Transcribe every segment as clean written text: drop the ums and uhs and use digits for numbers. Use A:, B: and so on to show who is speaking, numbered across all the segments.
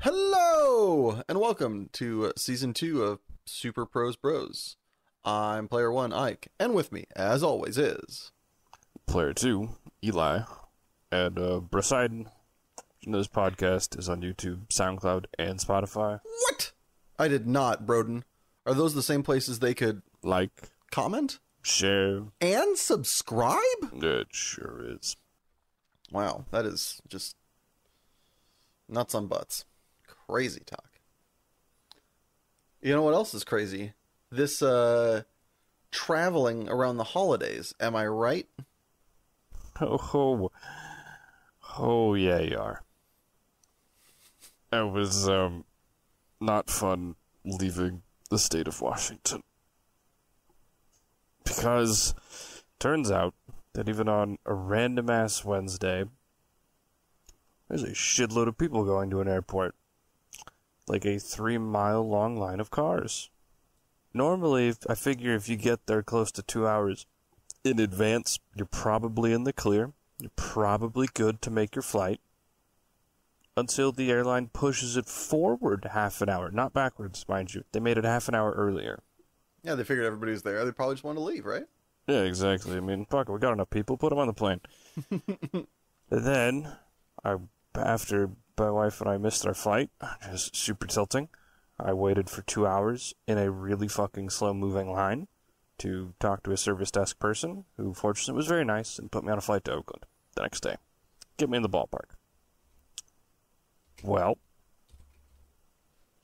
A: Hello, and welcome to season 2 of Super Pros Bros. I'm player 1, Ike, and with me, as always, is...
B: Player 2, Eli, and Brasiden. This podcast is on YouTube, SoundCloud, and Spotify.
A: What? I did not, Broden. Are those the same places they could
B: Like,
A: comment?
B: share.
A: And subscribe?
B: It sure is.
A: Wow, that is just nuts on butts. Crazy talk. You know what else is crazy? This, traveling around the holidays. Am I right?
B: Oh, yeah, you are. It was, not fun leaving the state of Washington. Because, turns out that even on a random-ass Wednesday, there's a shitload of people going to an airport. Like a 3-mile long line of cars. Normally, I figure if you get there close to 2 hours in advance, you're probably in the clear. You're probably good to make your flight. Until the airline pushes it forward half an hour. Not backwards, mind you. They made it half an hour earlier.
A: Yeah, they figured everybody was there. They probably just wanted to leave, right?
B: Yeah, exactly. I mean, fuck it, we got enough people. Put them on the plane. Then, after my wife and I missed our flight, just super tilting, I waited for 2 hours in a really fucking slow-moving line to talk to a service desk person, who fortunately was very nice and put me on a flight to Oakland the next day. Get me in the ballpark. Well,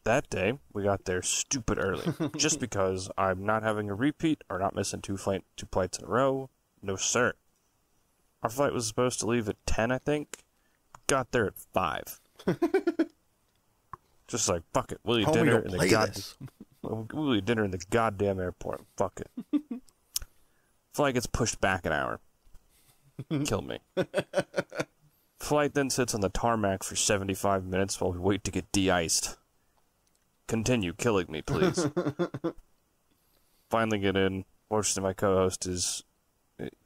B: that day, we got there stupid early, just because I'm not having a repeat or not missing two flights in a row. No, sir. Our flight was supposed to leave at 10, I think. Got there at 5. Just like, fuck it, we'll eat dinner in the goddamn airport. Fuck it. Flight gets pushed back an hour. Kill me. Flight then sits on the tarmac for 75 minutes while we wait to get de-iced. Continue killing me, please. Finally get in. Fortunately, my co-host is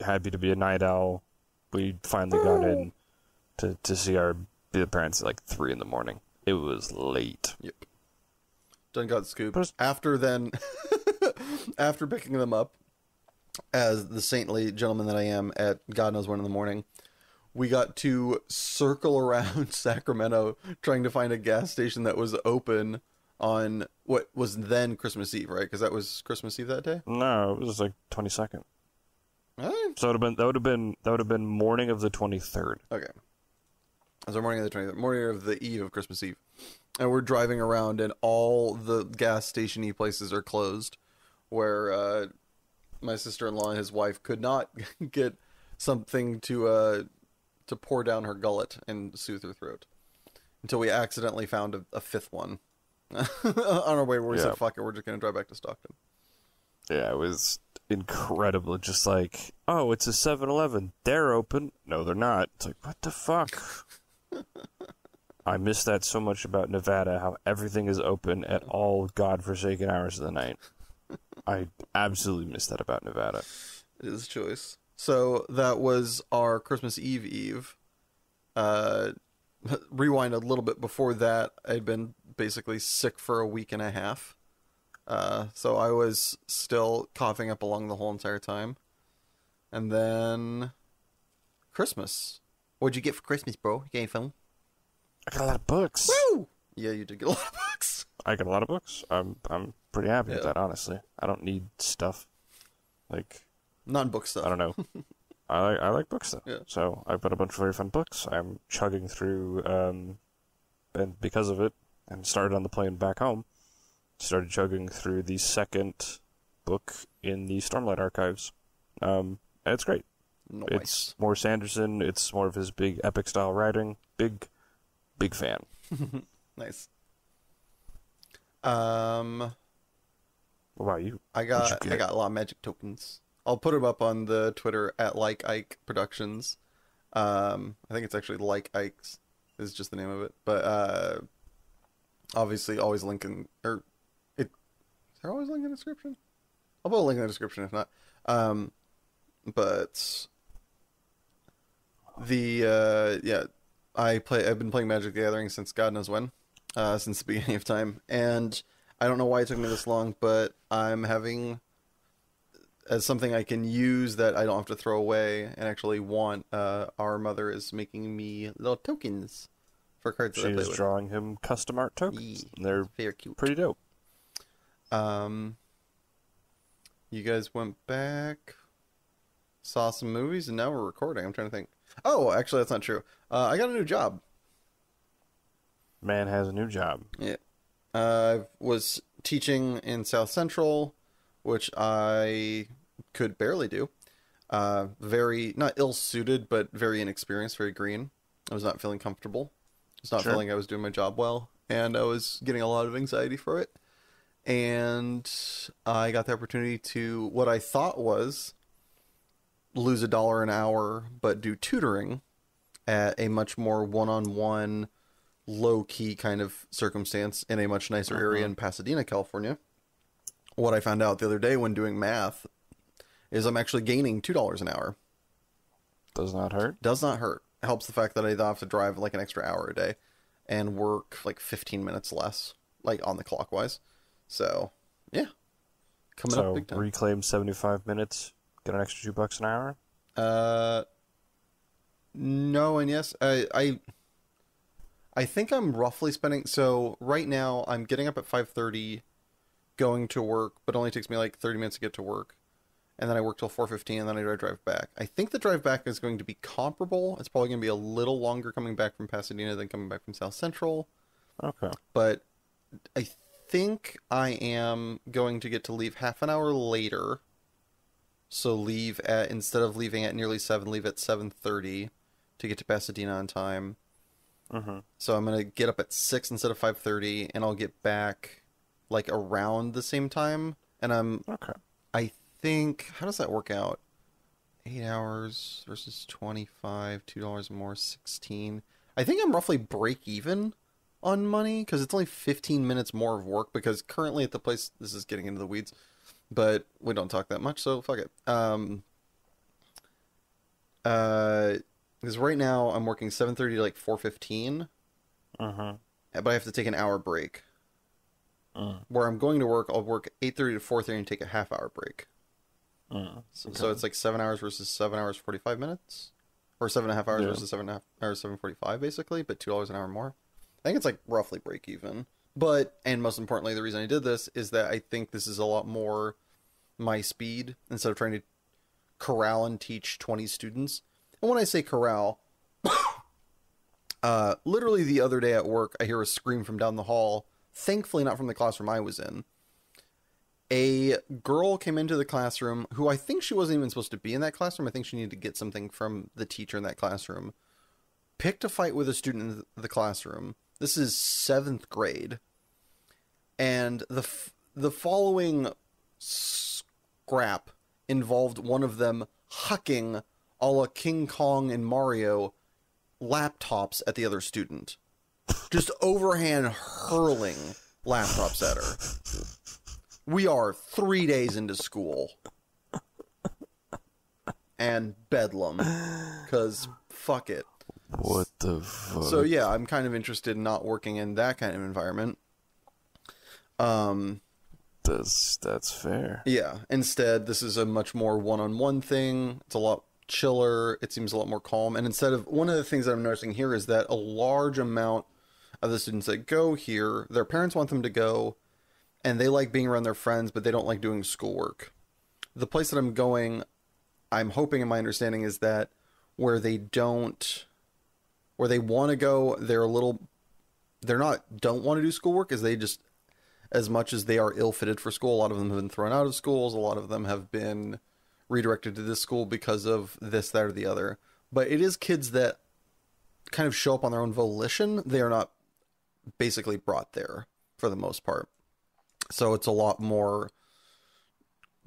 B: happy to be a night owl. We finally got in to see the parents at like 3 in the morning. It was late.
A: Yep. Done got scooped. After picking them up, as the saintly gentleman that I am at God knows when in the morning, we got to circle around Sacramento trying to find a gas station that was open on what was then Christmas Eve, right? Because that was Christmas Eve that day?
B: No, it was like 22nd.
A: Really?
B: So that would have been morning of the 23rd.
A: Okay. So morning of the 23rd, morning of the eve of Christmas Eve. And we're driving around and all the gas station-y places are closed, where my sister-in-law and his wife could not get something to pour down her gullet and soothe her throat. Until we accidentally found a fifth one on our way, where we said, fuck it, we're just going to drive back to Stockton.
B: Yeah, it was incredible. Just like, oh, it's a 7-Eleven. They're open. No, they're not. It's like, what the fuck? I miss that so much about Nevada, how everything is open at all godforsaken hours of the night. I absolutely miss that about Nevada.
A: It is a choice. So that was our Christmas Eve. Rewind a little bit before that, I'd been basically sick for a week and a half. So I was still coughing up a lung the whole entire time. And then Christmas. What'd you get for Christmas, bro? You got any fun?
B: I got a lot of books.
A: Woo! Yeah, you did get a lot of books.
B: I got a lot of books. I'm pretty happy with that, honestly. I don't need stuff. Like,
A: non-book stuff.
B: I don't know. I like books, though.
A: Yeah.
B: So I've got a bunch of very fun books. I'm chugging through, and because of it, and started on the plane back home, started chugging through the second book in the Stormlight Archives. And it's great.
A: Nice.
B: It's more Sanderson. It's more of his big epic style writing. Big fan.
A: Nice.
B: What about you?
A: I got a lot of magic tokens. I'll put them up on the Twitter at Like Ike Productions. I think it's actually Like Ike's is just the name of it. But obviously always linking is there always a link in the description? I'll put a link in the description if not. But the I've been playing Magic the Gathering since God knows when. since the beginning of time, and I don't know why it took me this long, but I'm having as something I can use that I don't have to throw away and actually want. Our mother is making me little tokens for cards that I play
B: She's
A: with.
B: drawing him custom art tokens.
A: Yeah,
B: And they're
A: very cute.
B: pretty dope.
A: You guys went back, saw some movies, and now we're recording. I'm trying to think. Oh, actually, that's not true. I got a new job.
B: Man has a new job.
A: Yeah. I was teaching in South Central, which I could barely do. Very, not ill-suited, but very inexperienced, very green. I was not feeling comfortable. I was not
B: Sure.
A: feeling I was doing my job well, and I was getting a lot of anxiety for it. And I got the opportunity to, what I thought was, lose $1 an hour, but do tutoring at a much more one-on-one, low-key kind of circumstance in a much nicer area in Pasadena, California. What I found out the other day when doing math is I'm actually gaining $2 an hour.
B: Does not hurt.
A: Does not hurt. It helps the fact that I don't have to drive like an extra hour a day and work like 15 minutes less, like on the clockwise. So, yeah. Coming up
B: So
A: big time.
B: reclaim 75 minutes, get an extra $2 an hour.
A: No and yes. I think I'm roughly spending, so right now I'm getting up at 5:30, going to work, but it only takes me like 30 minutes to get to work. And then I work till 4:15, and then I drive back. I think the drive back is going to be comparable. It's probably going to be a little longer coming back from Pasadena than coming back from South Central.
B: Okay.
A: But I think I am going to get to leave half an hour later. So leave at, instead of leaving at nearly 7, leave at 7:30 to get to Pasadena on time. So I'm going to get up at 6 instead of 5:30, and I'll get back like around the same time. And
B: Okay.
A: I think, how does that work out? 8 hours versus 25, $2 more, 16. I think I'm roughly break even on money because it's only 15 minutes more of work, because currently at the place, this is getting into the weeds, but we don't talk that much, so fuck it. Because right now I'm working 7:30 to like 4:15, but I have to take an hour break. Where I'm going to work, I'll work 8:30 to 4:30 and take a half hour break. So it's like 7 hours versus 7 hours 45 minutes, or 7.5 hours versus 7.5 hours 7:45 basically, but $2 an hour more. I think it's like roughly break even. But, and most importantly, the reason I did this is that I think this is a lot more my speed instead of trying to corral and teach 20 students. And when I say corral, literally the other day at work, I hear a scream from down the hall. Thankfully, not from the classroom I was in. A girl came into the classroom who I think she wasn't even supposed to be in that classroom. I think she needed to get something from the teacher in that classroom. Picked a fight with a student in the classroom. This is 7th grade. And the following scrap involved one of them hucking a la King Kong and Mario laptops at the other student. Just overhand hurling laptops at her. We are 3 days into school. And bedlam. Because fuck it.
B: What the fuck?
A: So yeah, I'm kind of interested in not working in that kind of environment.
B: That's fair.
A: Yeah. Instead, this is a much more one-on-one thing. It's a lot chiller. It seems a lot more calm. And instead of, one of the things that I'm noticing here is that a large amount of the students that go here, their parents want them to go, and they like being around their friends, but they don't like doing schoolwork. The place that I'm going, I'm hoping, in my understanding, is that where they want to go, don't want to do schoolwork, as they just, as much as they are ill-fitted for school, a lot of them have been thrown out of schools, a lot of them have been redirected to this school because of this, that, or the other. But it is kids that kind of show up on their own volition. They are not basically brought there for the most part. So it's a lot more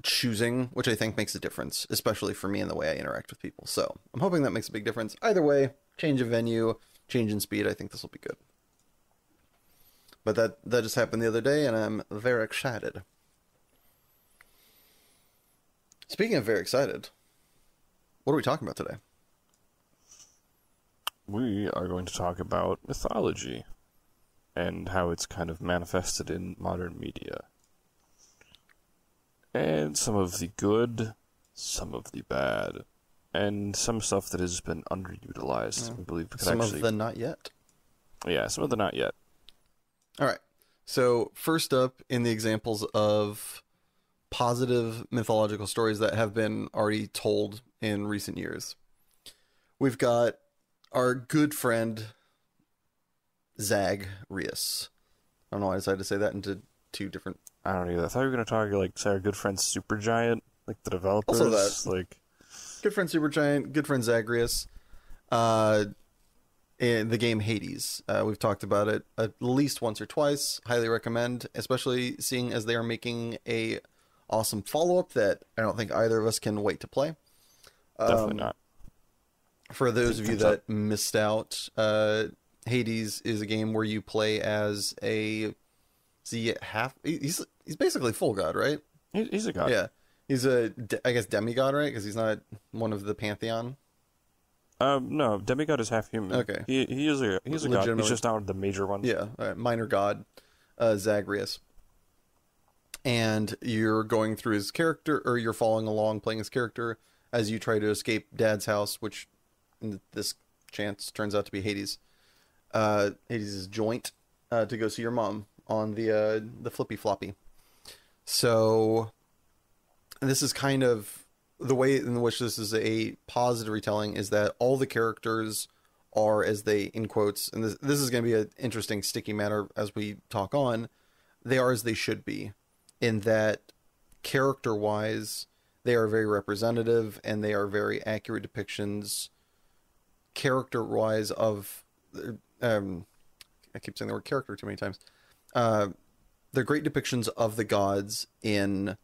A: choosing, which I think makes a difference, especially for me in the way I interact with people. So I'm hoping that makes a big difference. Either way, change of venue, change in speed, I think this will be good. But that just happened the other day, and I'm very excited. Speaking of very excited, what are we talking about today?
B: We are going to talk about mythology. and how it's kind of manifested in modern media. And some of the good, some of the bad, and some stuff that has been underutilized. I believe could
A: Some
B: actually...
A: of the not yet.
B: Yeah, some of the not yet.
A: All right. So first up in the examples of positive mythological stories that have been already told in recent years, we've got our good friend Zagreus. I don't know why I decided to say that into two different...
B: I don't either. I thought you were going to talk like, say, our good friend Supergiant, like the developers.
A: Also that.
B: Like,
A: good friend Supergiant, good friend Zagreus. In the game Hades. We've talked about it at least once or twice. Highly recommend, especially seeing as they are making a awesome follow-up that I don't think either of us can wait to play.
B: definitely not.
A: For those of you that missed out, Hades is a game where you play as a... He's basically full god, right?
B: He's a god.
A: Yeah. He's I guess demigod, right? Because he's not one of the pantheon.
B: No, demigod is half human.
A: Okay.
B: He's a god. He's just not one of the major ones.
A: Yeah, minor god, Zagreus. And you're going through his character, or you're following along playing his character as you try to escape Dad's house, which in this chance turns out to be Hades. Hades' joint to go see your mom on the flippy floppy. So this is kind of the way in which this is a positive retelling, is that all the characters are, as they, in quotes, and this is going to be an interesting sticky matter as we talk on, they are as they should be, in that character-wise, they are very representative and they are very accurate depictions, character-wise, of... I keep saying the word character too many times. They're great depictions of the gods in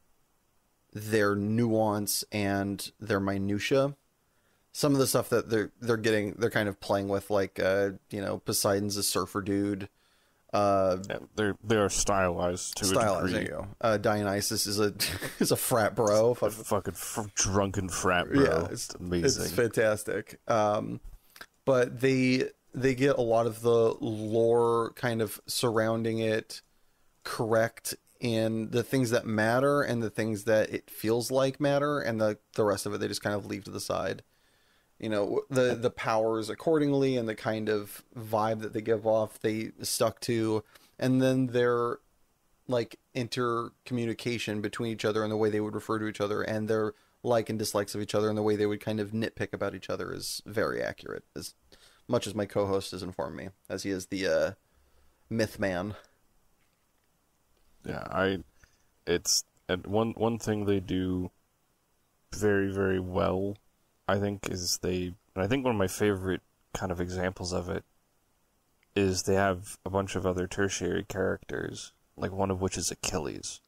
A: their nuance and their minutia. Some of the stuff that they're kind of playing with, like Poseidon's a surfer dude.
B: Yeah, they are stylized to a degree.
A: There you go. Dionysus is a frat bro.
B: Fucking drunken frat bro.
A: Yeah,
B: it's amazing.
A: It's fantastic. But they get a lot of the lore kind of surrounding it correct in the things that matter and the things that it feels like matter, and the rest of it they just kind of leave to the side. The powers accordingly, and the kind of vibe that they give off they stuck to, and then their like intercommunication between each other and the way they would refer to each other, and their like and dislikes of each other and the way they would kind of nitpick about each other is very accurate, as much as my co-host has informed me, as he is the myth man.
B: Yeah, and one thing they do very, very well, I think, is and I think one of my favorite kind of examples of it is they have a bunch of other tertiary characters, like one of which is Achilles,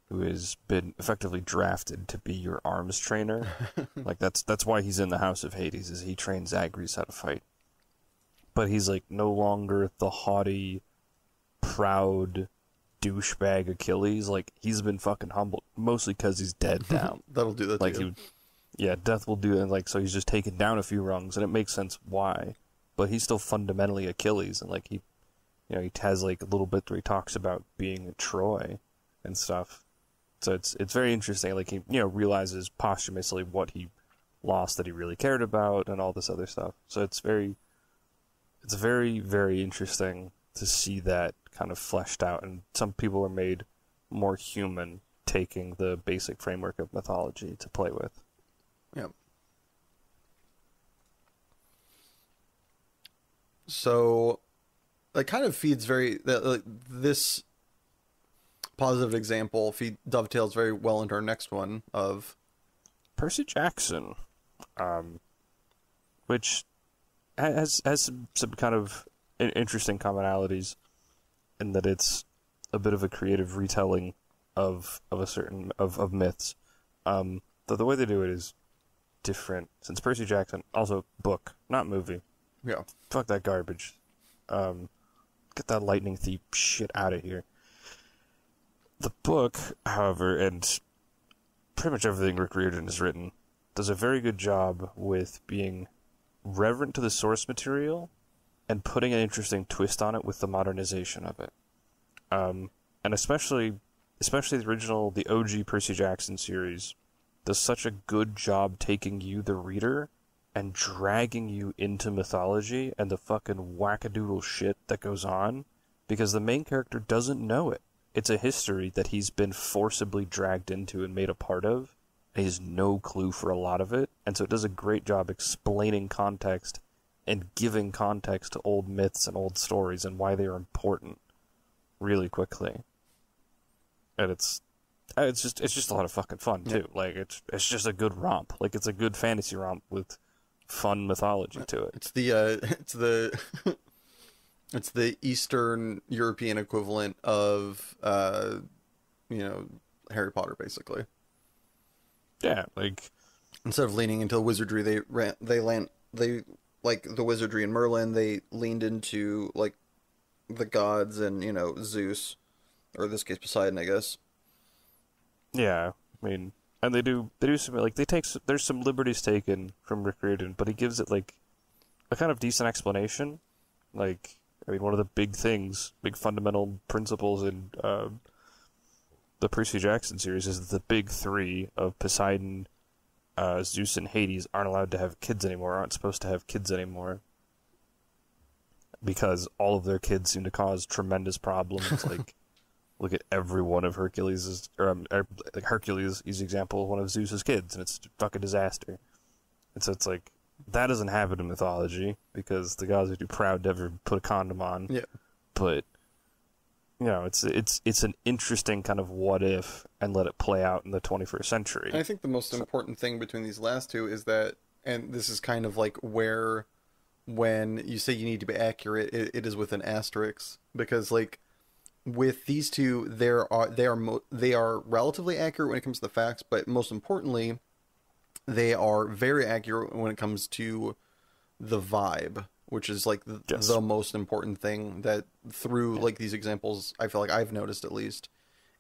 B: who has been effectively drafted to be your arms trainer. Like that's why he's in the House of Hades, is he trains Zagreus how to fight. But he's like no longer the haughty, proud douchebag Achilles. Like, he's been fucking humbled, mostly because he's dead now.
A: That'll do that.
B: Like, death will do it. And like, so he's just taken down a few rungs, and it makes sense why. But he's still fundamentally Achilles, and like he has like a little bit where he talks about being a Troy and stuff. So it's very interesting. Like, he realizes posthumously what he lost that he really cared about, and all this other stuff. So it's very, very interesting to see that kind of fleshed out, and some people are made more human taking the basic framework of mythology to play with.
A: Yeah. So that kind of feeds this positive example dovetails very well into our next one of
B: Percy Jackson, which has some kind of interesting commonalities, in that it's a bit of a creative retelling of a certain of myths. The way they do it is different, since Percy Jackson, also book, not movie.
A: Yeah.
B: Fuck that garbage. Get that lightning thief shit out of here. The book, however, and pretty much everything Rick Riordan has written, does a very good job with being reverent to the source material and putting an interesting twist on it with the modernization of it. And especially the OG Percy Jackson series does such a good job taking you, the reader, and dragging you into mythology and the fucking wackadoodle shit that goes on, because the main character doesn't know it. It's a history that he's been forcibly dragged into and made a part of, and he has no clue for a lot of it, and so it does a great job explaining context and giving context to old myths and old stories and why they are important really quickly. And it's just a lot of fucking fun too. Yeah. Like it's just a good romp. Like it's a good fantasy romp with fun mythology to it.
A: It's the Eastern European equivalent of Harry Potter, basically.
B: Yeah, like
A: instead of leaning into wizardry, they like the wizardry in Merlin, they leaned into like the gods and Zeus, or in this case Poseidon, I guess.
B: Yeah, I mean, and they do some, like, there's some liberties taken from Rick Riordan, but he gives it like a kind of decent explanation. Like, I mean, one of the big fundamental principles in the Percy Jackson series is that the big three of Poseidon, Zeus, and Hades aren't allowed to have kids anymore, aren't supposed to have kids anymore, because all of their kids seem to cause tremendous problems. Like, look at every one of Hercules' like Hercules is an example of one of Zeus's kids, and it's a fucking disaster. And so it's like, that doesn't happen in mythology, because the gods are too proud to ever put a condom on.
A: Yeah.
B: But it's an interesting kind of what if, and let it play out in the 21st century.
A: And I think the most important thing between these last two is that, and this is kind of like where, when you say you need to be accurate, it is with an asterisk, because like with these two, they are relatively accurate when it comes to the facts, but most importantly, they are very accurate when it comes to the vibe, which is like the most important thing that through like these examples, I feel like I've noticed, at least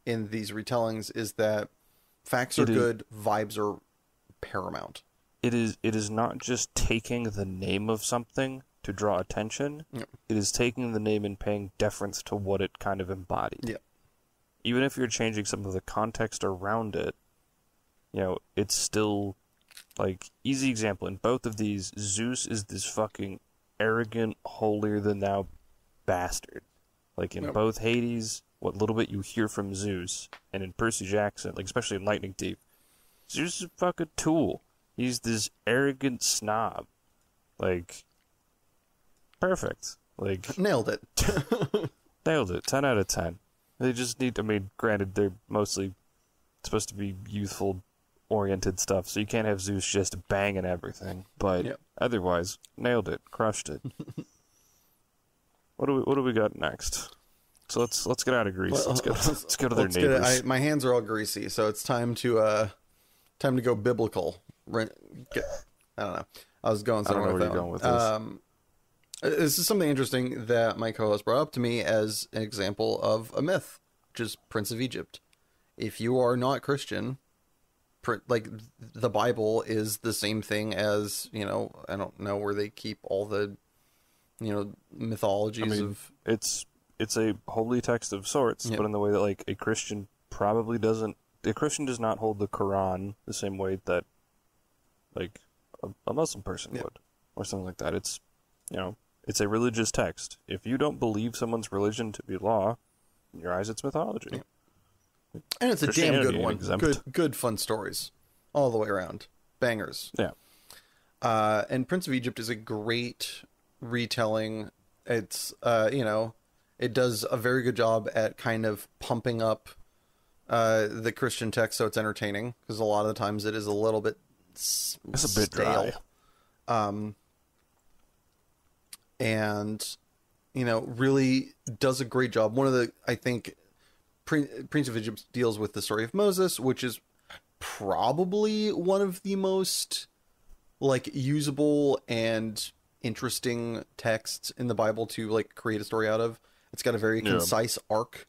A: in these retellings, is that facts are good, vibes are paramount.
B: It is not just taking the name of something to draw attention.
A: Yeah.
B: It is taking the name and paying deference to what it kind of embodied.
A: Yeah.
B: Even if you're changing some of the context around it, it's still, like, easy example, in both of these, Zeus is this fucking arrogant, holier-than-thou bastard. Like, in both Hades, what little bit you hear from Zeus, and in Percy Jackson, like, especially in Lightning Thief, Zeus is a fucking tool. He's this arrogant snob. Like, perfect. Like,
A: nailed it.
B: Nailed it. 10 out of 10. They just need, I mean, granted, they're mostly supposed to be youthful oriented stuff, so you can't have Zeus just banging everything, but otherwise, nailed it, crushed it. What do we got next? So let's get out of Greece. Let's go to their neighbors.
A: My hands are all greasy, so it's time to go biblical. I don't know. I was going somewhere.
B: I don't know where you're going with this.
A: This is something interesting that my co-host brought up to me as an example of a myth, which is Prince of Egypt. If you are not Christian, like, the Bible is the same thing as, I don't know where they keep all the, mythologies of...
B: It's a holy text of sorts, but in the way that, like, a Christian does not hold the Quran the same way that, like, a Muslim person would, or something like that. It's, it's a religious text. If you don't believe someone's religion to be law, in your eyes, it's mythology.
A: Yeah. And it's a damn good one. Good fun stories all the way around. Bangers.
B: Yeah.
A: And Prince of Egypt is a great retelling. It's, it does a very good job at kind of pumping up the Christian text so it's entertaining, because a lot of the times it is a little bit
B: it's a bit stale.
A: Dry. And, really does a great job. One of the, I think, Prince of Egypt deals with the story of Moses, which is probably one of the most, like, usable and interesting texts in the Bible to, like, create a story out of. It's got a very concise arc,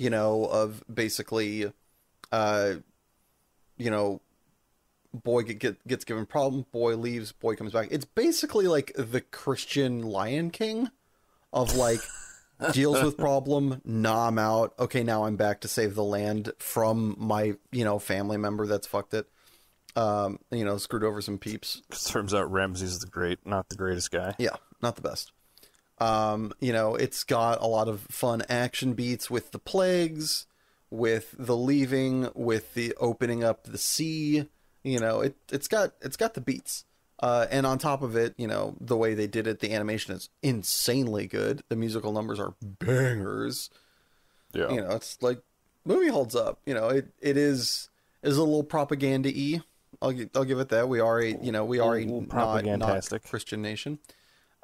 A: of basically, boy gets given problem, boy leaves, boy comes back. It's basically like the Christian Lion King, of like deals with problem, nah, I'm out. Okay, now I'm back to save the land from my, family member that's fucked it. Screwed over some peeps.
B: Turns out Ramses the Great, not the greatest guy.
A: Yeah, not the best. It's got a lot of fun action beats with the plagues, with the leaving, with the opening up the sea. It's got the beats. And on top of it, the way they did it, the animation is insanely good. The musical numbers are bangers.
B: Yeah.
A: It's like movie holds up. It is a little propaganda-y. I'll give it that. We are a not Christian nation.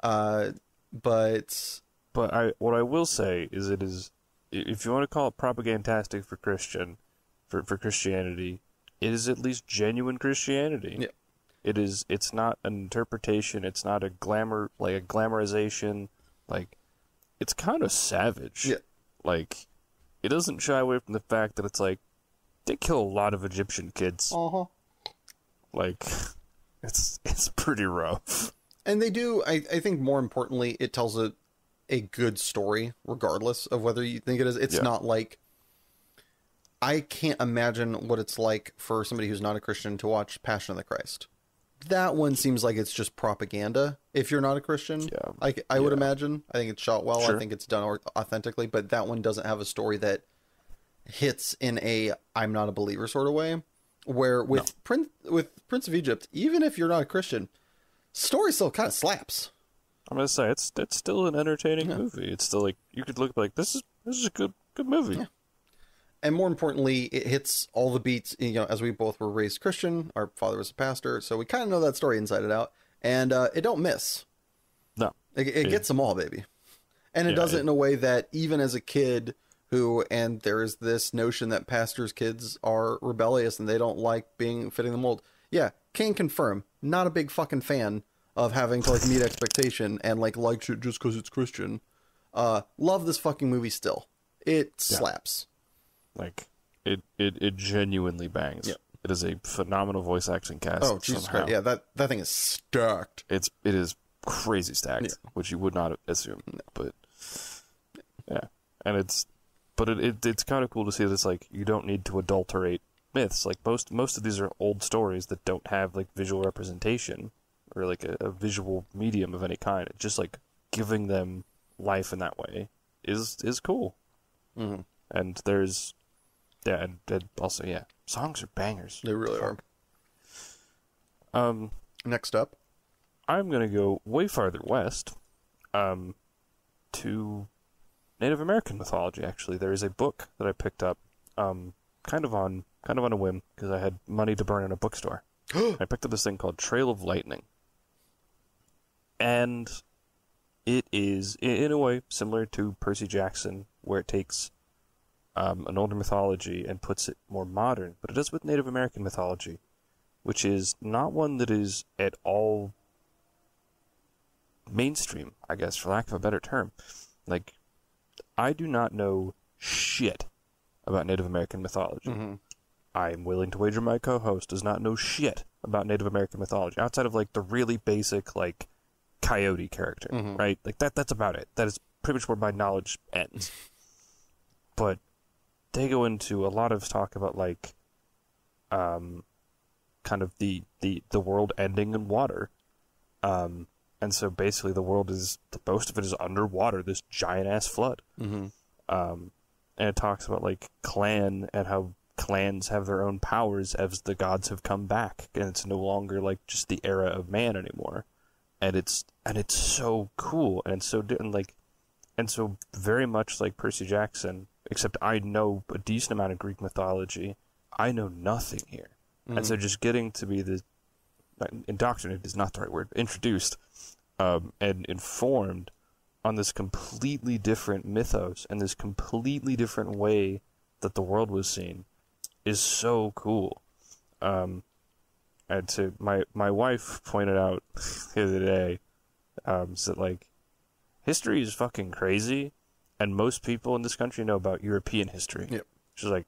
A: But
B: what I will say is it is, if you want to call it propagantastic for Christianity, it is at least genuine Christianity.
A: Yeah.
B: It's not an interpretation, it's not a glamorization, like, it's kind of savage.
A: Yeah.
B: Like, it doesn't shy away from the fact that it's like, they kill a lot of Egyptian kids.
A: Uh-huh.
B: Like, it's pretty rough.
A: And they do, I think more importantly, it tells a good story, regardless of whether you think it is. It's not like, I can't imagine what it's like for somebody who's not a Christian to watch Passion of the Christ. That one seems like it's just propaganda if you're not a Christian.
B: Yeah.
A: I would imagine. I think it's shot well.
B: Sure.
A: I think it's done authentically, but that one doesn't have a story that hits in a I'm not a believer sort of way. Where with Prince of Egypt, even if you're not a Christian, story still kind of slaps.
B: I'm gonna say it's still an entertaining movie. It's still like, you could look like this is a good movie.
A: Yeah. And more importantly, it hits all the beats. As we both were raised Christian, our father was a pastor, so we kind of know that story inside and out. And it don't miss.
B: No,
A: it gets them all, baby. And it does it in a way that even as a kid and there is this notion that pastors' kids are rebellious and they don't like fitting the mold. Yeah, can confirm. Not a big fucking fan of having to meet expectation and like shit just because it's Christian. Love this fucking movie still. It slaps.
B: Like, it genuinely bangs. Yep. It is a phenomenal voice acting cast.
A: Oh, Jesus Christ. Yeah, that thing is stacked.
B: It is crazy stacked, which you would not assume. No. But, yeah. And it's kind of cool to see this, like, you don't need to adulterate myths. Like, most of these are old stories that don't have, like, visual representation or, like, a visual medium of any kind. It's just, like, giving them life in that way is cool.
A: Mm-hmm.
B: And there's... Yeah, and also, songs are bangers.
A: They really are. Next up,
B: I'm gonna go way farther west, to Native American mythology. Actually, there is a book that I picked up, kind of on a whim because I had money to burn in a bookstore. I picked up this thing called Trail of Lightning, and it is in a way similar to Percy Jackson, where it takes an older mythology and puts it more modern, but it does with Native American mythology, which is not one that is at all mainstream, I guess, for lack of a better term. Like, I do not know shit about Native American mythology. Mm-hmm. I'm willing to wager my co-host does not know shit about Native American mythology, outside of, like, the really basic, like, coyote character, right? Like, that's about it. That is pretty much where my knowledge ends. But they go into a lot of talk about, like, kind of the world ending in water. And so basically the world most of it is underwater, this giant-ass flood. Mm-hmm. And it talks about, like, clan and how clans have their own powers as the gods have come back. And it's no longer, like, just the era of man anymore. And it's so cool. And it's so different, like, and so very much like Percy Jackson, except I know a decent amount of Greek mythology. I know nothing here. Mm-hmm. And so just getting to be indoctrinated is not the right word, introduced, and informed on this completely different mythos and this completely different way that the world was seen is so cool. And to my wife pointed out the other day, that, like, history is fucking crazy, and most people in this country know about European history.
A: Yep.
B: She's like,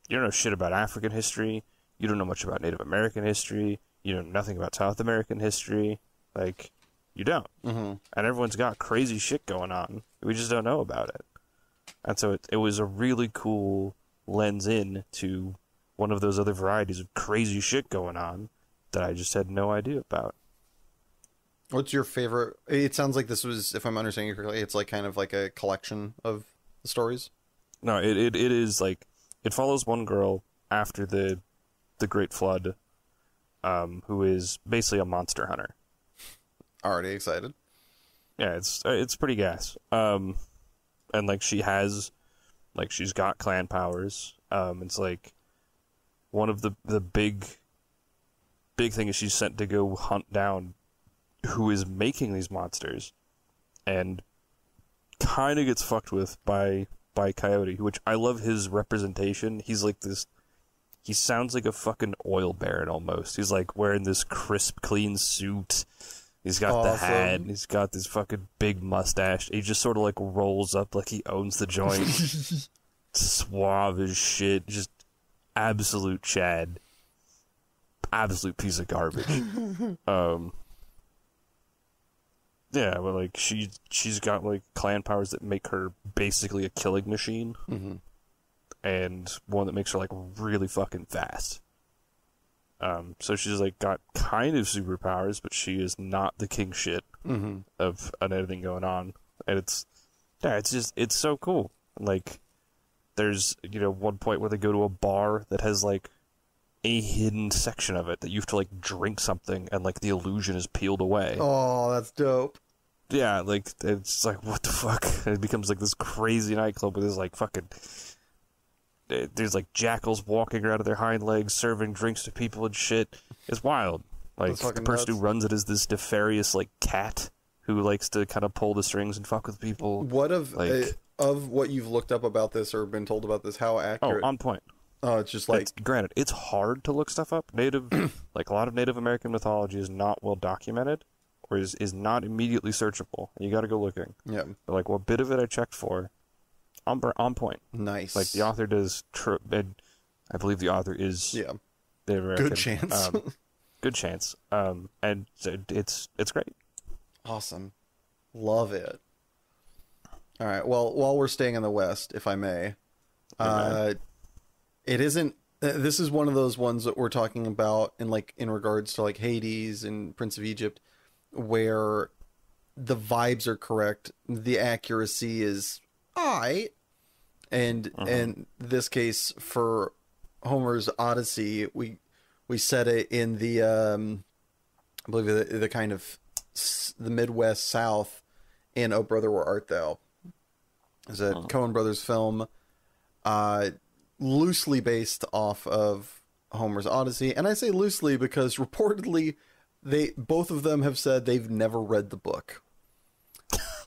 B: you don't know shit about African history, you don't know much about Native American history, you know nothing about South American history. Like, You don't.
A: Mm-hmm.
B: And everyone's got crazy shit going on. We just don't know about it. And so it was a really cool lens in to one of those other varieties of crazy shit going on that I just had no idea about.
A: What's your favorite? It sounds like this was, if I'm understanding you correctly, it's like kind of like a collection of the stories.
B: No, it is like, it follows one girl after the Great Flood, who is basically a monster hunter.
A: Already excited.
B: Yeah, it's pretty gas. And like she's got clan powers. It's like one of the big thing is she's sent to go hunt down who is making these monsters, and kind of gets fucked with by Coyote, which I love his representation. He's like this. He sounds like a fucking oil baron almost. He's like wearing this crisp, clean suit. He's got the hat, and he's got this fucking big mustache. He just sort of like rolls up like he owns the joint. Suave as shit. Just absolute Chad. Absolute piece of garbage. Yeah, but like she's got like clan powers that make her basically a killing machine.
A: Mm-hmm.
B: And one that makes her like really fucking fast. So she's like got kind of superpowers, but she is not the king shit of anything going on. And it's so cool. Like there's, one point where they go to a bar that has like a hidden section of it that you have to like drink something and like the illusion is peeled away.
A: Oh, that's dope.
B: Yeah, like it's like what the fuck? And it becomes like this crazy nightclub with this like fucking. There's like jackals walking around on their hind legs, serving drinks to people and shit. It's wild. Like the person who runs it is this nefarious like cat who likes to kind of pull the strings and fuck with people.
A: What of what you've looked up about this or been told about this? How accurate?
B: Oh, on point.
A: Oh, it's just like
B: granted, it's hard to look stuff up. Like a lot of Native American mythology is not well documented, or is not immediately searchable. You got to go looking.
A: Yeah.
B: But like what bit of it I checked for. On point.
A: Nice.
B: Like the author does, I believe the author is Native American.
A: Good chance.
B: Good chance. And it's great.
A: Awesome. Love it. All right. Well, while we're staying in the West, if I may, it isn't. This is one of those ones that we're talking about in regards to like Hades and Prince of Egypt, where the vibes are correct, the accuracy is alright. And in this case, for Homer's Odyssey, we set it in the I believe the kind of the Midwest South in Oh Brother Where Art Thou. It's a Coen Brothers film, loosely based off of Homer's Odyssey, and I say loosely because reportedly both of them have said they've never read the book.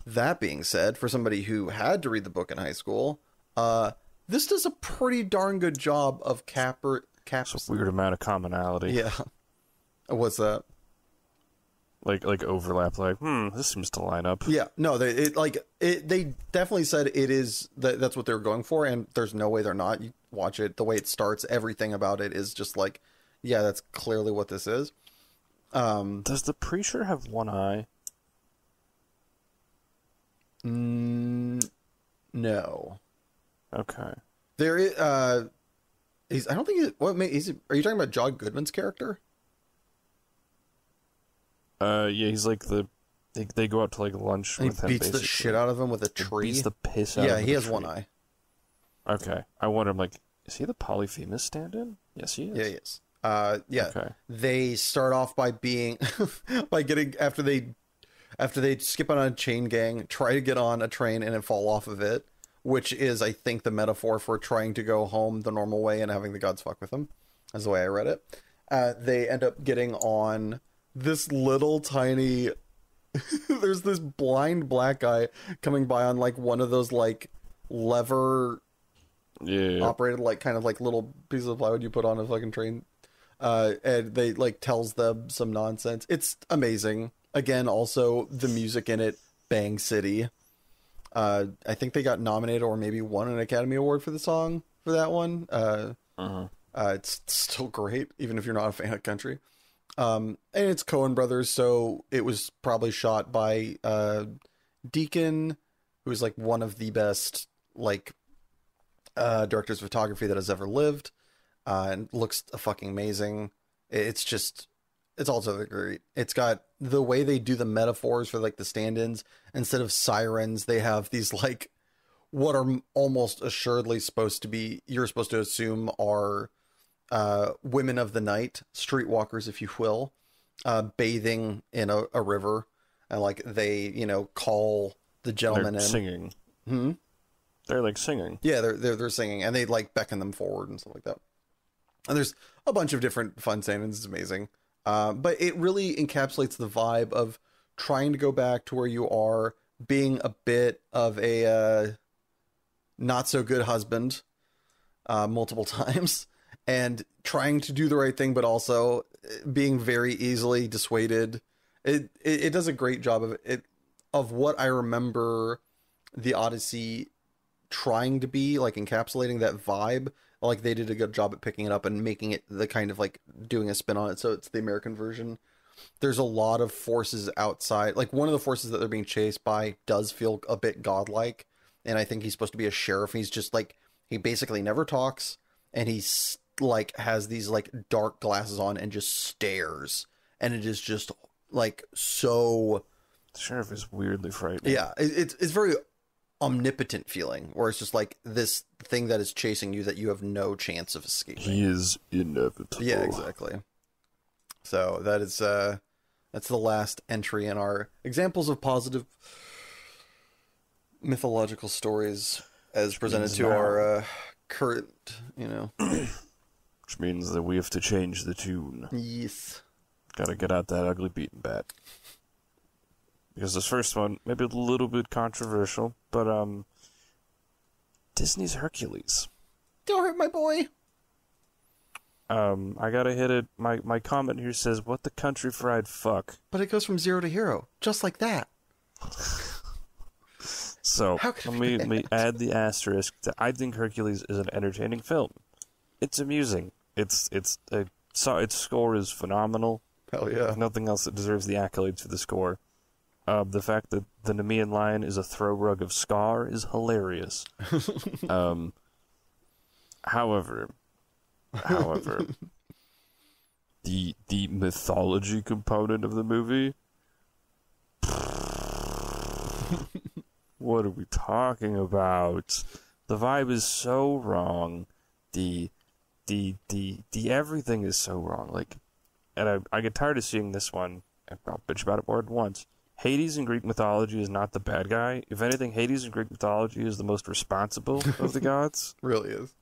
A: That being said, for somebody who had to read the book in high school, this does a pretty darn good job of
B: It's a weird amount of commonality.
A: Yeah. What's that?
B: Like overlap. Like, this seems to line up.
A: Yeah. No, they definitely said it is that's what they were going for, and there's no way they're not. You watch it, the way it starts, everything about it is just like, yeah, that's clearly what this is.
B: Does the preacher have one eye?
A: No.
B: Okay.
A: There is. I don't think. Are you talking about John Goodman's character?
B: Yeah, he's like they go out to like lunch
A: And
B: with him.
A: He beats
B: basically.
A: the shit out of him with a tree.
B: Beats the piss out of him.
A: Yeah, he has
B: with a
A: one
B: tree.
A: eye.
B: Okay, I wonder. I'm like, is he the Polyphemus stand-in? Yes, he is.
A: Yeah, he is. Yeah.
B: Okay.
A: They start off by being by getting after they skip on a chain gang, try to get on a train and then fall off of it, which is, I think, the metaphor for trying to go home the normal way and having the gods fuck with them. That's the way I read it. They end up getting on this little tiny. There's this blind black guy coming by on like one of those like lever operated like kind of like little pieces of plywood you put on a fucking train. And they like tells them some nonsense. It's amazing. Again, also the music in it, Bang City. I think they got nominated or maybe won an Academy Award for the song for that one. It's still great, even if you're not a fan of country. And it's Coen Brothers, so it was probably shot by Deacon, who's like one of the best like directors of photography that has ever lived, and looks fucking amazing. It's just, it's also great. It's got the way they do the metaphors for like the stand-ins. Instead of sirens, they have these like what are almost assuredly supposed to be, you're supposed to assume are women of the night, streetwalkers, if you will, bathing in a river, and like they, you know, call the gentleman in.
B: Singing.
A: Hmm?
B: They're like singing.
A: Yeah, they're singing, and they like beckon them forward and stuff like that. And there's a bunch of different fun stand-ins. It's amazing. But it really encapsulates the vibe of trying to go back to where you are, being a bit of a not so good husband multiple times, and trying to do the right thing, but also being very easily dissuaded. It does a great job of it, of what I remember the Odyssey trying to be, like encapsulating that vibe. Like they did a good job at picking it up and making it the kind of like doing a spin on it, so it's the American version. There's a lot of forces outside. Like one of the forces that they're being chased by does feel a bit godlike, and I think he's supposed to be a sheriff. He's just like, he basically never talks, and he's like has these like dark glasses on and just stares, and it is just like so.
B: The sheriff is weirdly frightening.
A: Yeah, it's very omnipotent feeling, where it's just like this thing that is chasing you that you have no chance of escaping.
B: He is inevitable.
A: Yeah, exactly. So that is that's the last entry in our examples of positive mythological stories as presented to our current, you know.
B: Which means that we have to change the tune.
A: Yes.
B: Gotta get out that ugly beaten bat. Because this first one, maybe a little bit controversial, but Disney's Hercules.
A: Don't hurt my boy.
B: I gotta hit it. My comment here says, "What the country fried fuck."
A: But it goes from 0 to hero, just like that.
B: So let me add the asterisk that I think Hercules is an entertaining film. It's amusing. Its score is phenomenal.
A: Hell yeah.
B: There's nothing else that deserves the accolades for the score. The fact that the Nemean lion is a throw rug of Scar is hilarious. However, the mythology component of the movie. What are we talking about? The vibe is so wrong. The everything is so wrong. Like, and I get tired of seeing this one. I'll bitch about it more than once. Hades in Greek mythology is not the bad guy. If anything, Hades in Greek mythology is the most responsible of the gods.
A: Really is.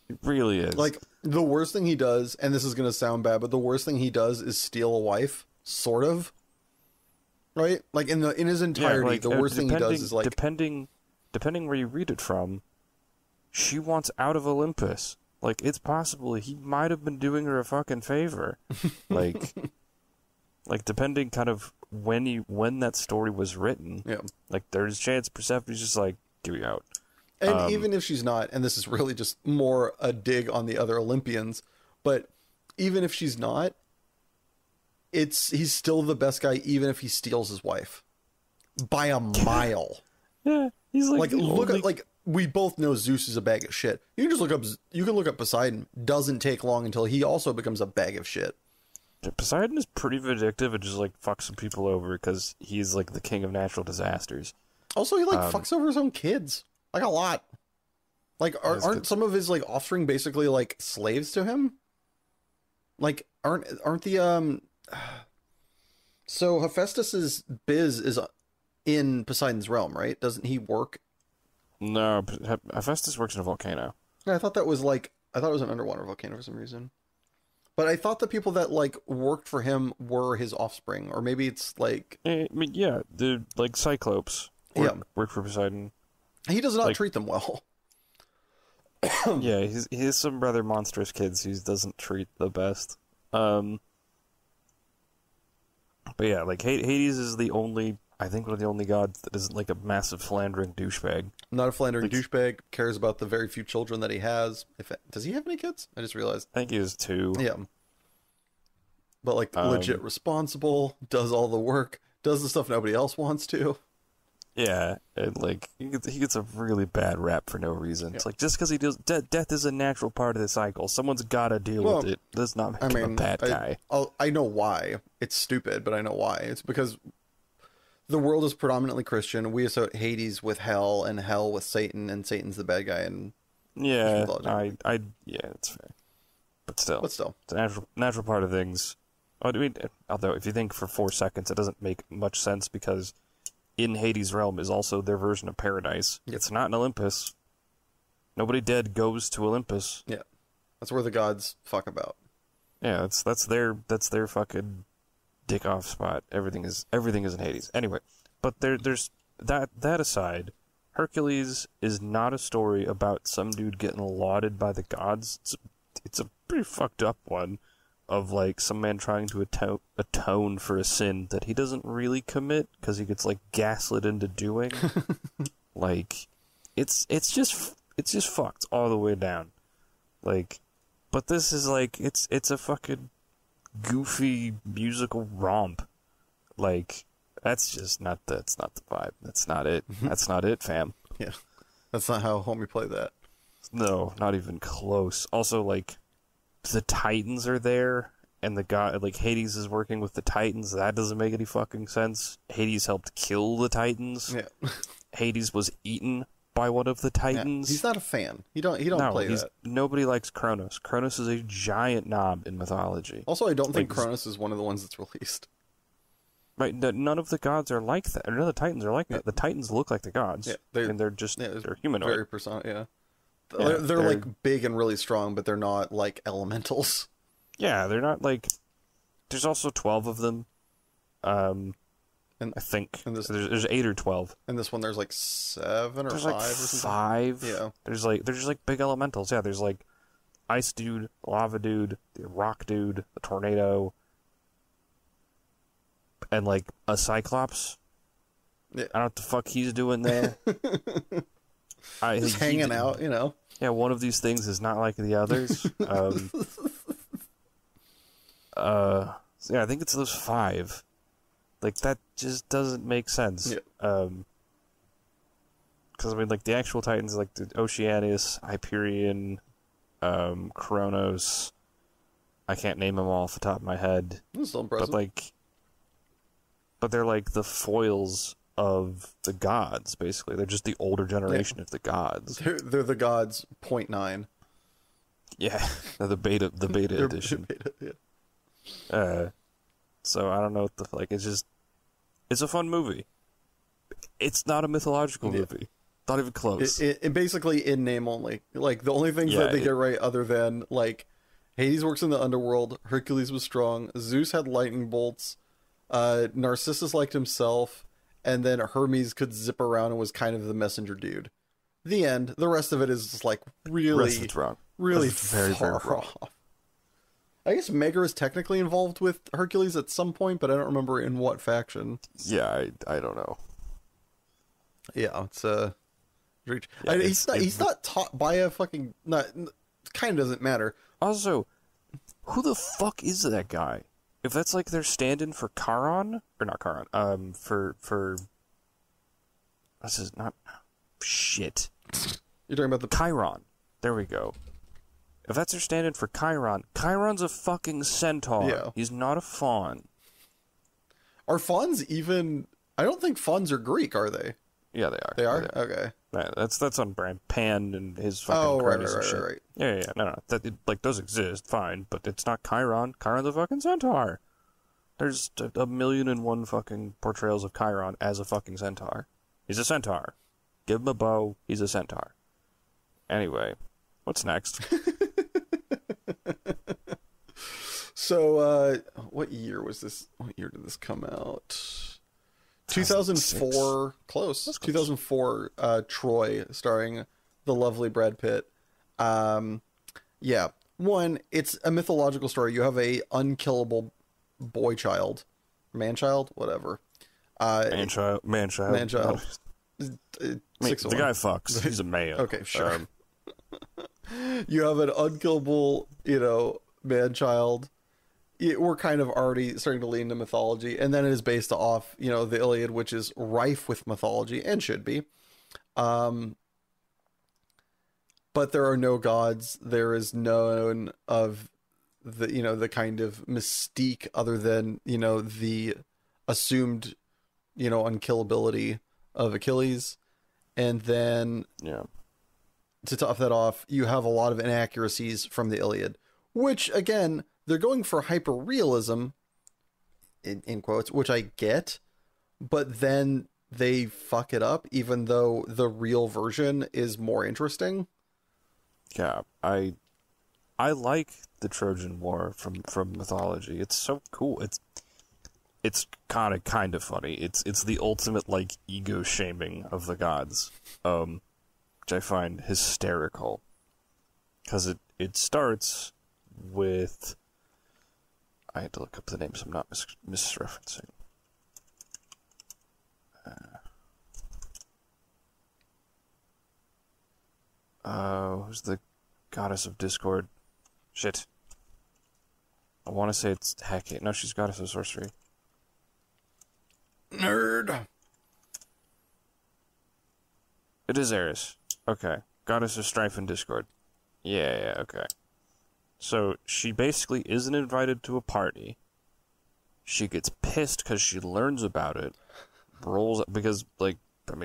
B: It really is.
A: Like, the worst thing he does, and this is going to sound bad, but the worst thing he does is steal a wife, sort of. Right? Like, in his entirety,
B: like,
A: the worst thing he does is, like...
B: Depending where you read it from, she wants out of Olympus. Like, it's possible he might have been doing her a fucking favor. Like, depending kind of when that story was written,
A: yeah.
B: Like, there's a chance Persephone's just like, get me out.
A: And even if she's not, and this is really just more a dig on the other Olympians, but even if she's not, he's still the best guy, even if he steals his wife by a mile.
B: Yeah, he's like
A: look at, like, we both know Zeus is a bag of shit. You can look up Poseidon. Doesn't take long until he also becomes a bag of shit.
B: Poseidon is pretty vindictive and just like fucks some people over because he's like the king of natural disasters.
A: Also, he like fucks over his own kids. Like, a lot. Like, aren't some of his, like, offspring basically, like, slaves to him? Like, aren't the, So, Hephaestus's biz is in Poseidon's realm, right? Doesn't he work?
B: No, Hephaestus works in a volcano.
A: Yeah, I thought it was an underwater volcano for some reason. But I thought the people that, like, worked for him were his offspring. Or maybe it's, like...
B: I mean, yeah, the, like, Cyclopes work for Poseidon.
A: He does not treat them well.
B: Yeah, he has some rather monstrous kids he doesn't treat the best. But yeah, like Hades is I think one of the only gods that isn't like a massive philandering douchebag.
A: Not a philandering douchebag, cares about the very few children that he has. Does he have any kids? I just realized.
B: I think he has 2.
A: Yeah. but like legit responsible, does all the work, does the stuff nobody else wants to.
B: Yeah, and like he gets a really bad rap for no reason.
A: Yeah.
B: It's like just because he does death is a natural part of the cycle. Someone's got to deal with it. Does not make him a bad guy.
A: I know why. It's stupid, but I know why. It's because the world is predominantly Christian. We associate Hades with hell and hell with Satan, and Satan's the bad guy. And
B: yeah, yeah, it's fair. But still, it's a natural part of things. Although if you think for 4 seconds, it doesn't make much sense because in Hades' realm is also their version of paradise. Yep. It's not an Olympus. Nobody dead goes to Olympus.
A: Yeah, that's where the gods fuck about.
B: Yeah, that's their fucking dick off spot. Everything is in Hades. Anyway, but there's that aside, Hercules is not a story about some dude getting lauded by the gods. It's a pretty fucked up one of like some man trying to atone for a sin that he doesn't really commit because he gets like gaslit into doing. Like it's just fucked all the way down. Like, but this is like it's a fucking goofy musical romp. Like that's not the vibe. That's not it. That's not it, fam.
A: Yeah, that's not how homie play that.
B: No, not even close. Also, like, the Titans are there, and the god, like, Hades is working with the Titans. That doesn't make any fucking sense. Hades helped kill the Titans.
A: Yeah.
B: Hades was eaten by one of the Titans.
A: Yeah. He's not a fan. He don't play that.
B: Nobody likes Kronos. Kronos is a giant knob in mythology.
A: Also, I don't think Kronos is one of the ones that's released.
B: Right, none of the gods are like that. Or none of the Titans are like that. The Titans look like the gods. Yeah, they're humanoid.
A: Very persona, yeah. They're like big and really strong, but they're not like elementals.
B: Yeah, they're not like. There's also 12 of them. I think there's 8 or 12.
A: And this one, there's like 7 or 5
B: like
A: or something.
B: 5.
A: Yeah.
B: They're just like big elementals. Yeah, there's like ice dude, lava dude, the rock dude, the tornado, and like a cyclops. Yeah. I don't know what the fuck he's doing there.
A: Just hanging out, you know.
B: Yeah, one of these things is not like the others. So yeah, I think it's those 5. Like, that just doesn't make sense.
A: Yeah.
B: Because, I mean, like, the actual Titans, like, the Oceanus, Hyperion, Kronos, I can't name them all off the top of my head.
A: That's still impressive.
B: But they're, like, the foils of the gods, basically. They're just the older generation of the gods.
A: They're the gods 0.9.
B: Yeah, they're the beta edition.
A: Beta, yeah.
B: So I don't know what it's a fun movie. It's not a mythological movie. Not even close.
A: It basically in name only. Like, the only things that they get right other than, like, Hades works in the underworld, Hercules was strong, Zeus had lightning bolts, Narcissus liked himself, and then Hermes could zip around and was kind of the messenger dude. The end. The rest of it is just like really
B: wrong.
A: Really
B: very,
A: far
B: very
A: off. I guess Megar is technically involved with Hercules at some point, but I don't remember in what faction.
B: Yeah, I don't know.
A: Yeah, it's he's not taught by a fucking kind of doesn't matter.
B: Also, who the fuck is that guy? If that's like they're stand-in for Charon or not Charon, for this is not shit.
A: You're talking about the
B: Chiron. There we go. If that's their stand-in for Chiron, Chiron's a fucking centaur.
A: Yeah.
B: He's not a faun.
A: Are fauns even? I don't think fauns are Greek, are they?
B: Yeah, they are.
A: They are?
B: Yeah.
A: Okay.
B: Yeah, that's on brand. Pan and his fucking Cronus and shit.
A: Right.
B: Yeah. No. Like, those exist, fine, but it's not Chiron. Chiron's a fucking centaur. There's a million and one fucking portrayals of Chiron as a fucking centaur. He's a centaur. Give him a bow, he's a centaur. Anyway, what's next?
A: So, what year was this? What year did this come out? 2004. Close. 2004. Troy, starring the lovely Brad Pitt. Yeah. One, it's a mythological story. You have a unkillable boy child, man child, whatever. Man child.
B: The guy fucks. He's a man.
A: Okay, sure. You have an unkillable, man child. we're kind of already starting to lean into mythology, and then it is based off, the Iliad, which is rife with mythology and should be. Um, but there are no gods. There is none of the kind of mystique other than, the assumed, unkillability of Achilles. And then
B: Yeah.
A: to top that off, you have a lot of inaccuracies from the Iliad, which again, they're going for hyper realism in quotes, which I get, but then they fuck it up, even though the real version is more interesting.
B: Yeah, I like the Trojan War from mythology. It's so cool. It's kind of funny. It's the ultimate like ego shaming of the gods, which I find hysterical. Because it starts with, I had to look up the names. I'm not misreferencing. Who's the goddess of discord? Shit. I want to say it's Hecate. No, she's goddess of sorcery.
A: Nerd.
B: It is Eris. Okay. Goddess of strife and discord. Yeah, okay. So, she basically isn't invited to a party. She gets pissed because she learns about it. Rolls up, because,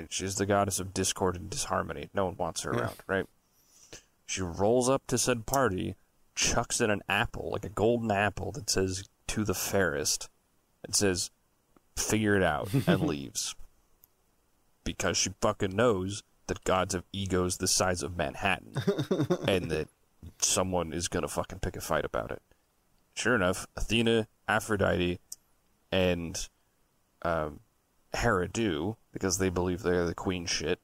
B: she's the goddess of discord and disharmony. No one wants her around, right? She rolls up to said party, chucks in an apple, like a golden apple that says, "To the fairest." It says, "Figure it out," and leaves. Because she fucking knows that gods have egos the size of Manhattan, and that someone is gonna fucking pick a fight about it. Sure enough, Athena, Aphrodite, and Hera do, because they believe they're the queen shit.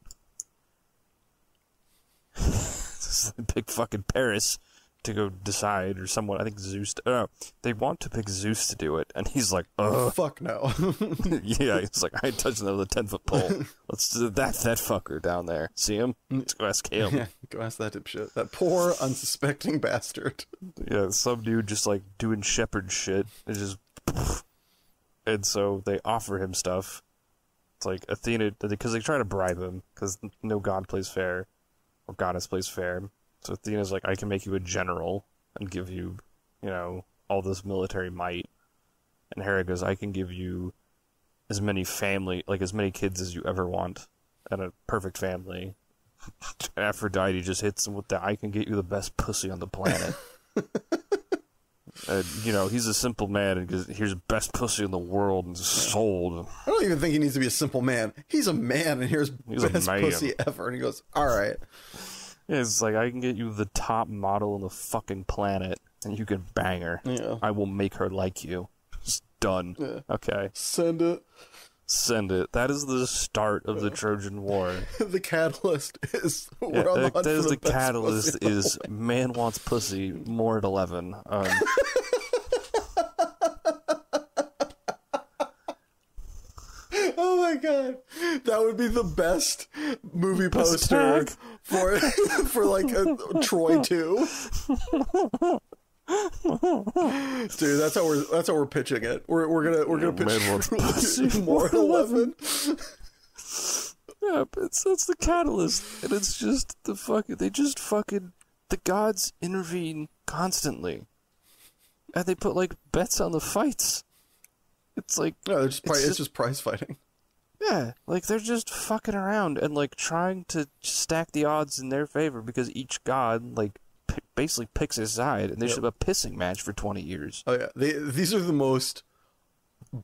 B: Pick fucking Paris to go decide, or someone, I think Zeus, they want to pick Zeus to do it, and he's like, ugh.
A: Fuck no.
B: Yeah, he's like, I ain't touching that with a 10-foot pole. Let's do that fucker down there. See him? Let's go ask him.
A: Yeah, go ask that dipshit. That poor, unsuspecting bastard.
B: Yeah, some dude just, doing shepherd shit. It's just, and so they offer him stuff. It's like Athena, because they try to bribe him, because no god plays fair, or goddess plays fair. So Athena's like, I can make you a general and give you, all this military might. And Hera goes, I can give you as many as many kids as you ever want, and a perfect family. Aphrodite just hits him with the, I can get you the best pussy on the planet. He's a simple man, and goes, here's the best pussy in the world, and sold.
A: I don't even think he needs to be a simple man. He's a man, and here's best pussy ever. And he goes, all right.
B: Yeah, it's like, I can get you the top model on the fucking planet, and you can bang her.
A: Yeah.
B: I will make her like you. Just done. Yeah. Okay.
A: Send it.
B: That is the start of the Trojan War.
A: The catalyst is we're on the hunt for the best
B: catalyst
A: pussy
B: is man wants pussy more at 11.
A: Oh my god, that would be the best movie poster for a Troy 2. Dude, that's how we're pitching it. We're gonna pitch more at 11.
B: Yeah, but that's the catalyst, and it's just the gods intervene constantly, and they put bets on the fights. It's like,
A: no, it's just prize fighting.
B: Yeah, they're just fucking around and trying to stack the odds in their favor, because each god basically picks his side, and they should have a pissing match for 20 years.
A: Oh yeah, these are the most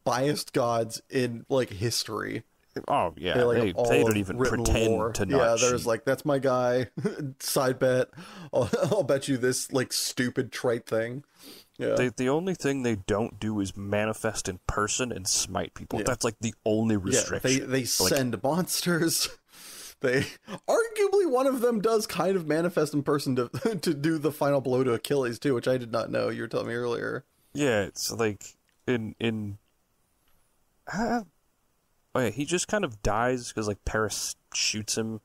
A: biased gods in history.
B: Oh yeah, they don't even pretend
A: lore.
B: to not.
A: Yeah, there's
B: cheat.
A: that's my guy. Side bet. I'll bet you this stupid trite thing. Yeah.
B: The only thing they don't do is manifest in person and smite people. Yeah. That's the only restriction.
A: Yeah, they send monsters. They arguably one of them does kind of manifest in person to do the final blow to Achilles too, which I did not know. You were telling me earlier.
B: Yeah, it's in oh yeah, he just kind of dies because Paris shoots him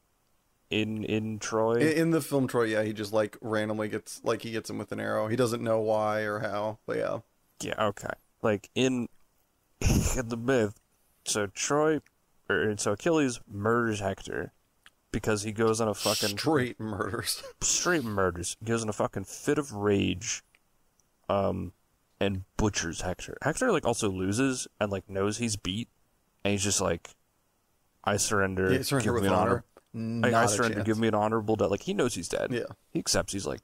B: in Troy.
A: In the film Troy, yeah, he just randomly gets he gets him with an arrow. He doesn't know why or how, but yeah.
B: Yeah, okay. Like, in the myth, so Achilles murders Hector because he goes on a fucking...
A: Straight murders.
B: Straight murders. He goes in a fucking fit of rage, and butchers Hector. Hector, like, also loses and, like, knows he's beat, and he's just like, I surrender.
A: Yeah, surrender with honor.
B: I surrender, give me an honorable death. Like, he knows he's dead.
A: Yeah.
B: He accepts. He's like,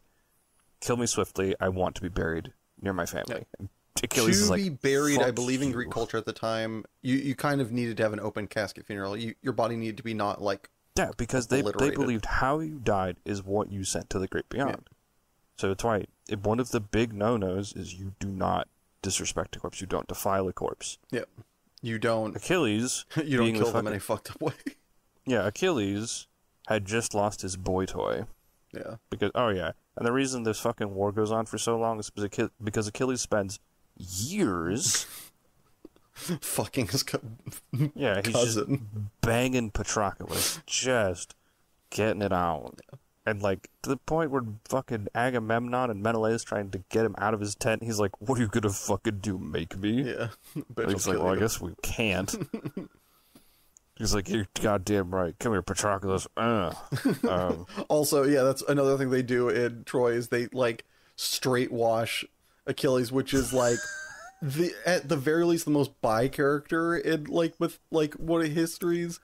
B: kill me swiftly. I want to be buried near my family. Yeah. Achilles is like,
A: be buried, I believe,
B: you.
A: in Greek culture at the time, you kind of needed to have an open casket funeral. Your body needed to be not, like,
B: yeah, because they believed how you died is what you sent to the great beyond. Yeah. So that's why one of the big no-nos is you do not disrespect a corpse. You don't defile a corpse.
A: Yeah. You don't...
B: Achilles...
A: you don't kill them in a fucked up way.
B: Yeah, Achilles had just lost his boy toy.
A: Yeah.
B: Because, oh yeah. And the reason this fucking war goes on for so long is because Achilles spends years...
A: fucking his
B: yeah, he's
A: cousin.
B: Just banging Patroclus. Just getting it on. Yeah. And, like, to the point where fucking Agamemnon and Menelaus trying to get him out of his tent, he's like, what are you gonna fucking do, make me?
A: Yeah.
B: He's like, well, I guess we can't. He's like, you're goddamn right. Come here, Patroclus.
A: Also, yeah, that's another thing they do in Troy is they, like, straight wash Achilles, which is, like, at the very least the most bi character in, like, with, like, one of histories.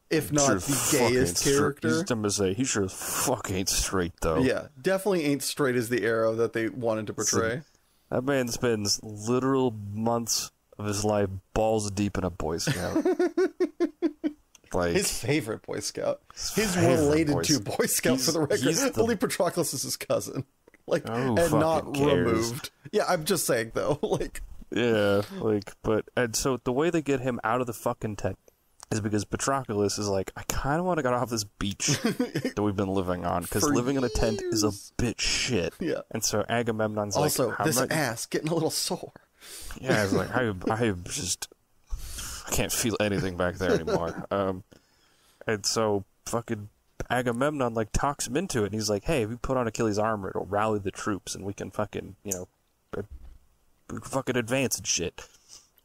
A: If not the gayest character.
B: He's dumb to say, he sure as fuck ain't straight, though.
A: Yeah, definitely ain't straight as the arrow that they wanted to portray.
B: So, that man spends literal months of his life balls deep in a Boy Scout. Like,
A: his favorite Boy Scout. He's related to Boy Scout, for the record. I believe Patroclus is his cousin. Like, and not removed. Yeah, I'm just saying, though. Like,
B: yeah, like, and so the way they get him out of the fucking tent is because Patroclus is like, I kind of want to get off this beach that we've been living on, because living in a tent is a bit shit.
A: Yeah.
B: And so Agamemnon's
A: also,
B: like...
A: Also, this ass getting a little sore.
B: Yeah, it's like, I can't feel anything back there anymore. And so fucking Agamemnon, like, talks him into it, and he's like, hey, if we put on Achilles' armor, it'll rally the troops, and we can fucking, we can fucking advance and shit.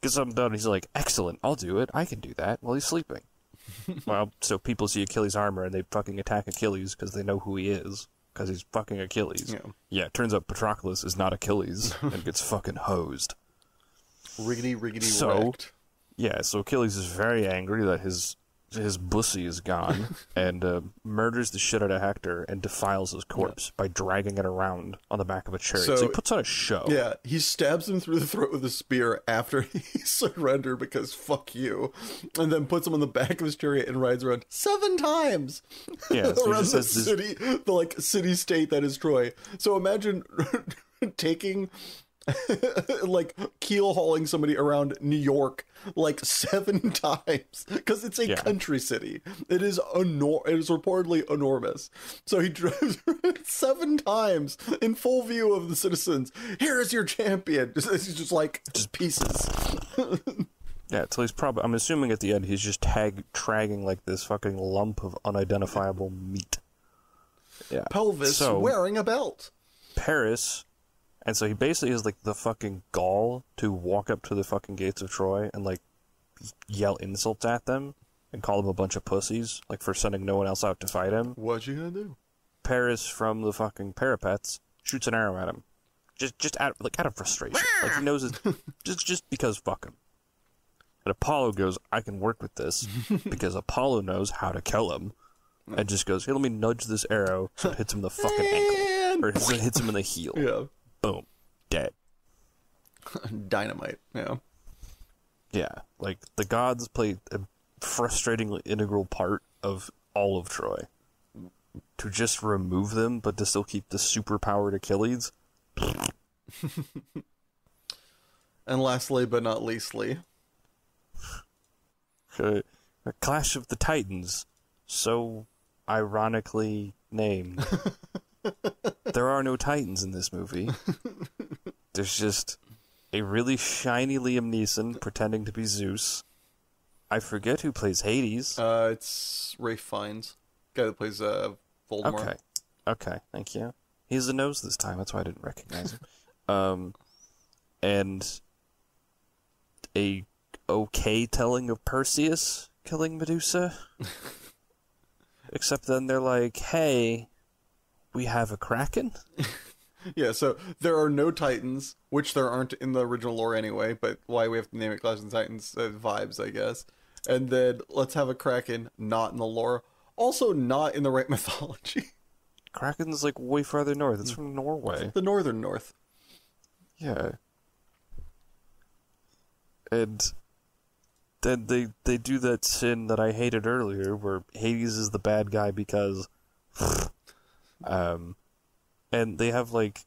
B: Gets something done, he's like, excellent, I'll do it, I can do that, while he's sleeping. Well, so people see Achilles' armor and they fucking attack Achilles because they know who he is, because he's fucking Achilles. Yeah, it turns out Patroclus is not Achilles and gets fucking hosed.
A: Riggedy wrecked.
B: Yeah, so Achilles is very angry that his bussy is gone and murders the shit out of Hector and defiles his corpse by dragging it around on the back of a chariot. So he puts on a show.
A: Yeah, he stabs him through the throat with a spear after he surrendered because fuck you, and then puts him on the back of his chariot and rides around 7 times.
B: Yeah, so
A: around the city, the like city state that is Troy. So imagine taking like keel hauling somebody around New York like 7 times because it's a country city. It is reportedly enormous. So he drives 7 times in full view of the citizens. Here is your champion. He's just like pieces.
B: Yeah, till he's probably, I'm assuming at the end he's just tragging like this fucking lump of unidentifiable meat. Yeah.
A: Pelvis wearing a belt.
B: Paris. And so he basically has, like, the fucking gall to walk up to the fucking gates of Troy and, like, yell insults at them and call them a bunch of pussies, like, for sending no one else out to fight him.
A: What you gonna do?
B: Paris, from the fucking parapets, shoots an arrow at him. Just out of frustration. Like, he knows it, just because fuck him. And Apollo goes, I can work with this, because Apollo knows how to kill him. And just goes, here, let me nudge this arrow so it hits him in the fucking ankle. Or it hits him in the heel.
A: Yeah.
B: Boom. Dead.
A: Dynamite, yeah.
B: Yeah, like, the gods play a frustratingly integral part of all of Troy. To just remove them, but to still keep the superpowered Achilles.
A: And lastly, but not leastly.
B: A Clash of the Titans. So ironically named. There are no Titans in this movie. There's just a really shiny Liam Neeson pretending to be Zeus. I forget who plays Hades.
A: It's Ralph Fiennes, guy that plays Voldemort.
B: Okay, thank you. He has a nose this time, that's why I didn't recognize him. and a okay telling of Perseus killing Medusa. Except then they're like, hey, we have a kraken?
A: Yeah, so there are no Titans, which there aren't in the original lore anyway, but why we have to name it Clash of the Titans, vibes, I guess. And then let's have a Kraken, not in the lore. Also not in the right mythology.
B: Kraken's like way farther north. It's from Norway.
A: The northern north.
B: Yeah. And then they do that sin that I hated earlier, where Hades is the bad guy because... and they have, like...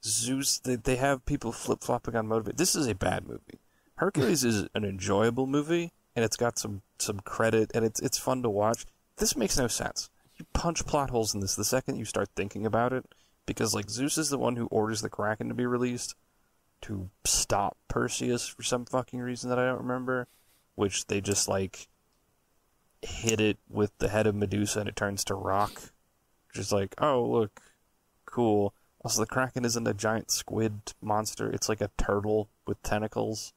B: Zeus, they have people flip-flopping on motivate. This is a bad movie. Hercules is an enjoyable movie, and it's got some credit, and it's fun to watch. This makes no sense. You punch plot holes in this the second you start thinking about it, because, like, Zeus is the one who orders the Kraken to be released to stop Perseus for some fucking reason that I don't remember, which they just, like, hit it with the head of Medusa and it turns to rock. Just like, oh, look, cool. Also, the Kraken isn't a giant squid monster. It's like a turtle with tentacles.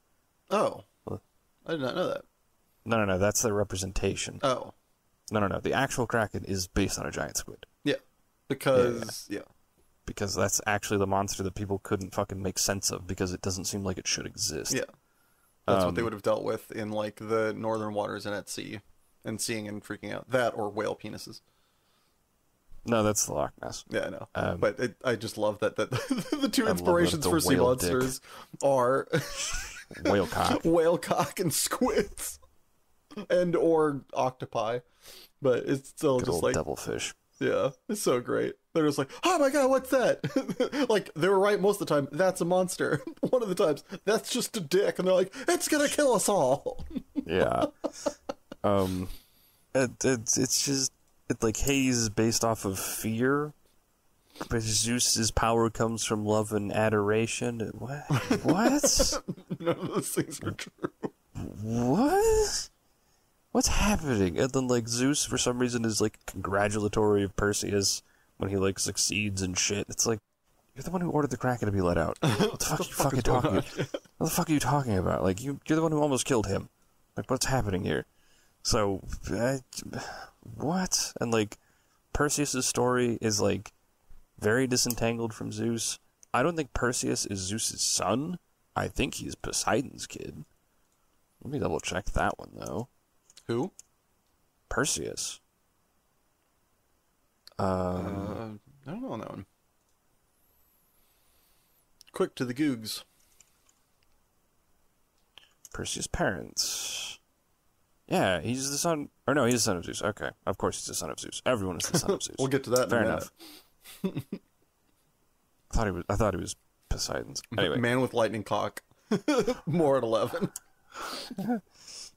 A: Oh. I did not know that.
B: No, that's the representation.
A: Oh.
B: No. The actual Kraken is based on a giant squid.
A: Yeah. Because, yeah.
B: Because that's actually the monster that people couldn't fucking make sense of because it doesn't seem like it should exist.
A: Yeah. That's what they would have dealt with in, like, the northern waters and at sea. And seeing and freaking out. That or whale penises.
B: No, that's the Loch Ness.
A: Yeah, I know. But I just love that the two inspirations for sea monsters are...
B: Whale cock.
A: Whale cock and squids. And or octopi. But it's still
B: Good
A: just
B: old
A: like...
B: devilfish.
A: Yeah, it's so great. They're just like, oh my god, what's that? Like, they were right most of the time, that's a monster. One of the times, that's just a dick. And they're like, it's gonna kill us all.
B: Yeah. It's just... like, Hades is based off of fear, but Zeus's power comes from love and adoration. What?
A: None of those things are true.
B: What? What's happening? And then, like, Zeus, for some reason, is, like, congratulatory of Perseus when he, like, succeeds and shit. It's like, you're the one who ordered the Kraken to be let out. What the fuck are you fucking talking about? What the fuck are you talking about? Like, you're the one who almost killed him. Like, what's happening here? So, what? And, like, Perseus' story is, like, very disentangled from Zeus. I don't think Perseus is Zeus' son. I think he's Poseidon's kid. Let me double check that one, though.
A: Who?
B: Perseus.
A: I don't know on that one. Quick to the googs.
B: Perseus' parents. Yeah, he's the son... Or no, he's the son of Zeus. Okay, of course he's the son of Zeus. Everyone is the son of Zeus.
A: We'll get to that
B: Fair
A: in a minute.
B: enough. I thought he was Poseidon's. Anyway.
A: Man with lightning cock. More at 11.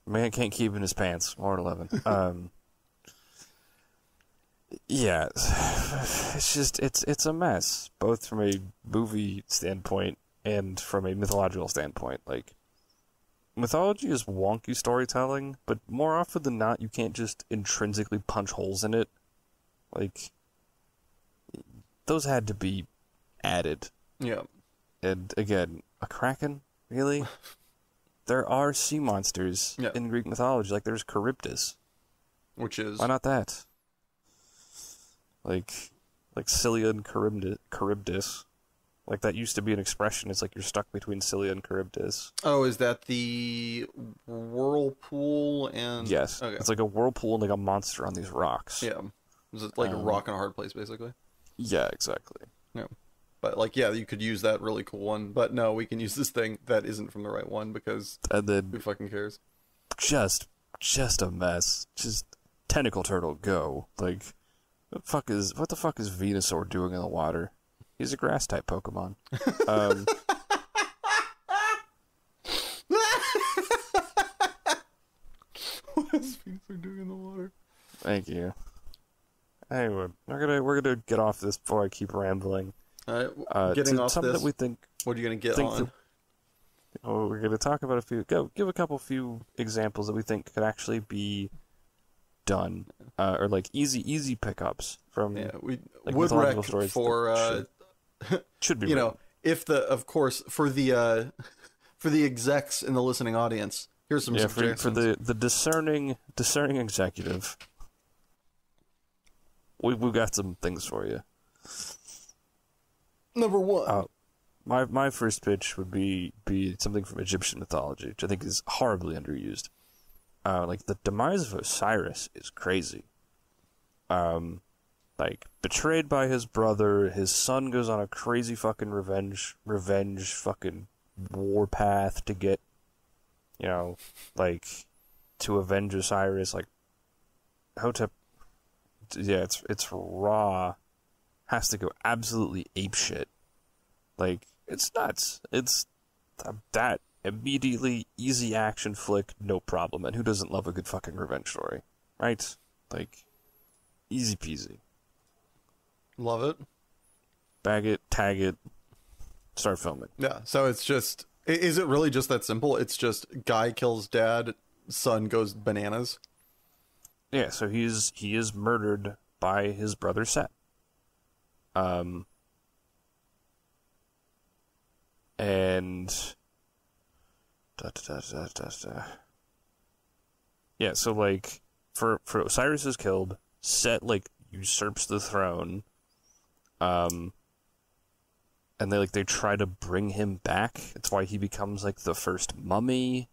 B: Man can't keep in his pants. More at 11. Yeah. It's just... It's a mess. Both from a movie standpoint and from a mythological standpoint. Like... Mythology is wonky storytelling, but more often than not, you can't just intrinsically punch holes in it. Like, those had to be added.
A: Yeah.
B: And again, a kraken? Really? There are sea monsters in Greek mythology, like there's Charybdis.
A: Which is...
B: Why not that? Like Scylla and Charybdis. Like, that used to be an expression. It's like you're stuck between Scylla and Charybdis.
A: Oh, is that the whirlpool and...
B: Yes.
A: Okay.
B: It's like a whirlpool and like a monster on these rocks.
A: Yeah. Is it like a rock in a hard place, basically?
B: Yeah, exactly.
A: Yeah. But, like, yeah, you could use that really cool one. But no, we can use this thing that isn't from the right one because
B: and then
A: who fucking cares?
B: Just a mess. Just tentacle turtle, go. Like, what the fuck is Venusaur doing in the water? He's a grass-type Pokemon.
A: What is Venusaur doing in the water?
B: Thank you. Anyway, we're gonna get off this before I keep rambling.
A: All right, getting off
B: something
A: this.
B: that we think.
A: What are you gonna get on?
B: We're gonna talk about give a few examples that we think could actually be done, or like easy pickups from.
A: Yeah, we
B: like,
A: would
B: mythological
A: rec
B: stories
A: for
B: should be
A: you
B: written.
A: know, if the, of course, for the for the execs in the listening audience, here's some
B: Yeah,
A: suggestions.
B: for the discerning executive, we've got some things for you.
A: Number one.
B: My first pitch would be something from Egyptian mythology, which I think is horribly underused. Like, the demise of Osiris is crazy. Like, betrayed by his brother, his son goes on a crazy fucking revenge fucking warpath to get, you know, like, to avenge Osiris. Like, Hotep, yeah, it's Ra has to go absolutely apeshit. Like, it's nuts. It's that immediately easy action flick, no problem. And who doesn't love a good fucking revenge story, right? Like, easy peasy.
A: Love it.
B: Bag it, tag it, start filming.
A: Yeah, so it's just, is it really just that simple? It's just guy kills dad, son goes bananas.
B: Yeah, so he is murdered by his brother Set. And yeah, so like for Osiris is killed, Set like usurps the throne. And they try to bring him back. It's why he becomes like the first mummy.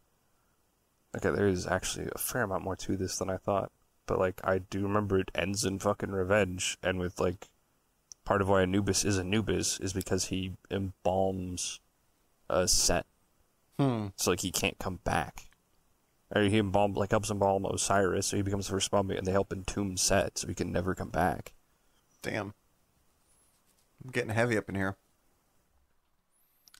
B: Okay, there is actually a fair amount more to this than I thought. But like I do remember it ends in fucking revenge, and with like part of why Anubis is because he embalms Set. So like he can't come back. Or he helps embalm Osiris, so he becomes the first mummy, and they help entomb Set, so he can never come back.
A: Damn. I'm getting heavy up in here.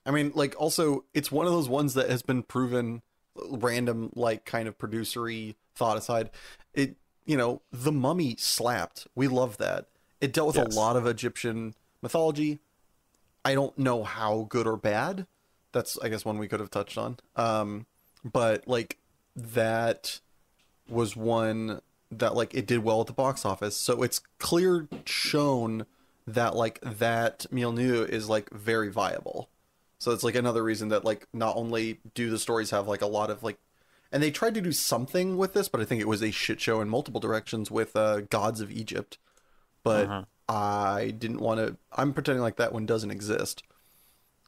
A: I mean, like, also, it's one of those ones that has been proven random, like, kind of producery thought aside. It, The Mummy slapped. We love that. It dealt with a lot of Egyptian mythology. I don't know how good or bad. That's, I guess, one we could have touched on. But, like, that was one that, like, it did well at the box office. So it's clear shown that, like, that milieu is, like, very viable. So it's, like, another reason that, like, not only do the stories have, like, a lot of, like... And they tried to do something with this, but I think it was a shit show in multiple directions with Gods of Egypt. But I didn't want to... I'm pretending like that one doesn't exist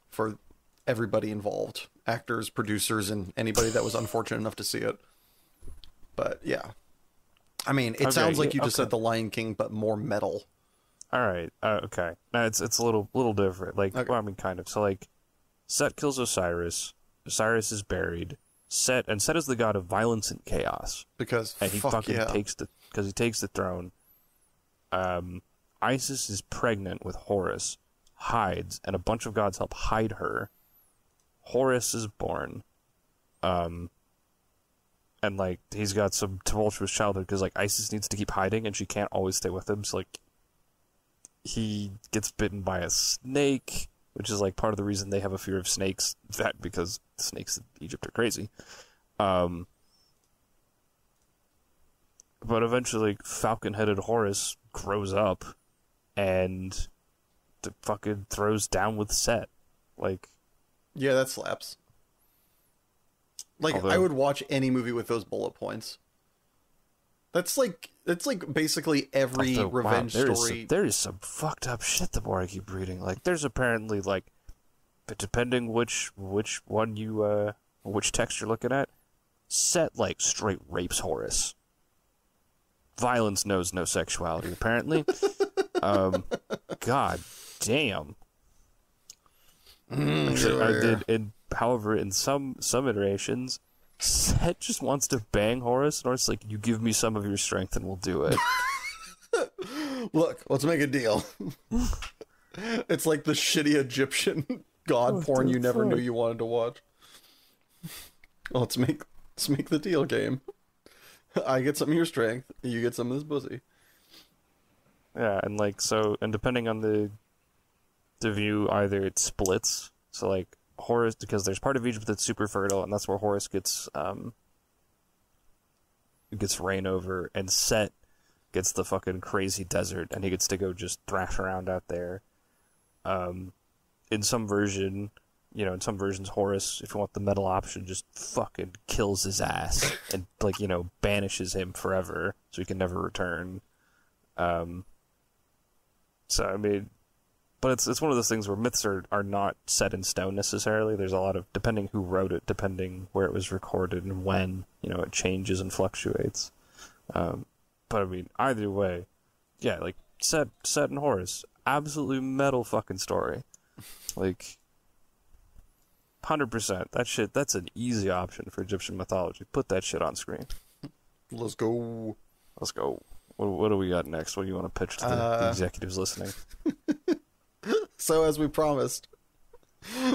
A: for everybody involved. Actors, producers, and anybody that was unfortunate enough to see it. But, yeah. I mean, it sounds like you just said The Lion King, but more metal.
B: All right. Okay. No, it's a little different. Like, well, I mean, kind of. So, like, Set kills Osiris. Osiris is buried. Set is the god of violence and chaos.
A: Because
B: and he takes the throne. Isis is pregnant with Horus, hides, and a bunch of gods help hide her. Horus is born. And like he's got some tumultuous childhood because like Isis needs to keep hiding and she can't always stay with him. So like he gets bitten by a snake, which is like part of the reason they have a fear of snakes. That because snakes in Egypt are crazy. But eventually, falcon-headed Horus grows up and fucking throws down with Set. Like,
A: yeah, that slaps. Like, I would watch any movie with those bullet points. That's like basically every revenge story.
B: There is some fucked up shit the more I keep reading. Like, there's apparently, like, but depending which one you, which text you're looking at, Set, like, straight rapes Horus. Violence knows no sexuality, apparently. God damn. However, in some iterations, Set just wants to bang Horus, and Horus is like, you give me some of your strength and we'll do it.
A: Look, let's make a deal. It's like the shitty Egyptian god porn you never knew you wanted to watch. Well, let's make the deal game. I get some of your strength, you get some of this pussy.
B: Yeah, and like and depending on the view, either it splits. So like Horus, because there's part of Egypt that's super fertile, and that's where Horus gets reign over, and Set gets the fucking crazy desert, and he gets to go just thrash around out there. in some version, in some versions, Horus, if you want the metal option, just fucking kills his ass and, like, banishes him forever so he can never return. So, I mean, but it's one of those things where myths are not set in stone necessarily. There's a lot of, depending who wrote it, depending where it was recorded and when, it changes and fluctuates. But, I mean, either way, yeah, like, set in Horus, absolutely metal fucking story. Like, 100%. That's an easy option for Egyptian mythology. Put that shit on screen.
A: Let's go.
B: Let's go. What do we got next? What do you want to pitch to the executives listening?
A: So, as we promised,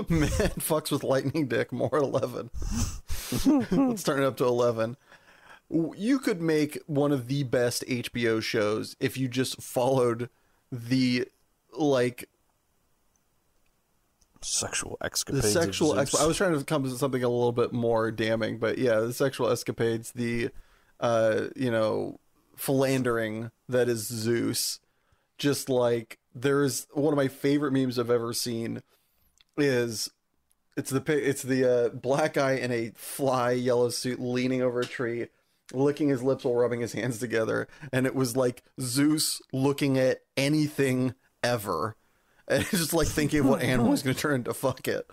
A: man fucks with lightning dick, more 11. Let's turn it up to 11. You could make one of the best HBO shows if you just followed the, like...
B: sexual escapades.
A: The sexual I was trying to come to something a little bit more damning, but yeah, the sexual escapades, the, philandering that is Zeus. Just like, there's one of my favorite memes I've ever seen is it's the black guy in a fly yellow suit leaning over a tree, licking his lips while rubbing his hands together, and it was like Zeus looking at anything ever. And it's just like thinking of what animal he's going to turn into, fuck it.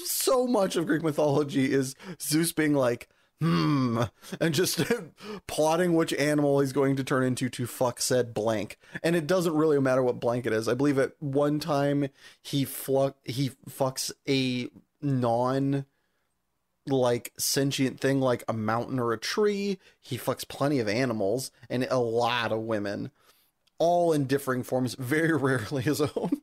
A: So much of Greek mythology is Zeus being like, and just plotting which animal he's going to turn into to fuck said blank. And it doesn't really matter what blank it is. I believe at one time he fucks a like sentient thing like a mountain or a tree. He fucks plenty of animals and a lot of women, all in differing forms, very rarely his own.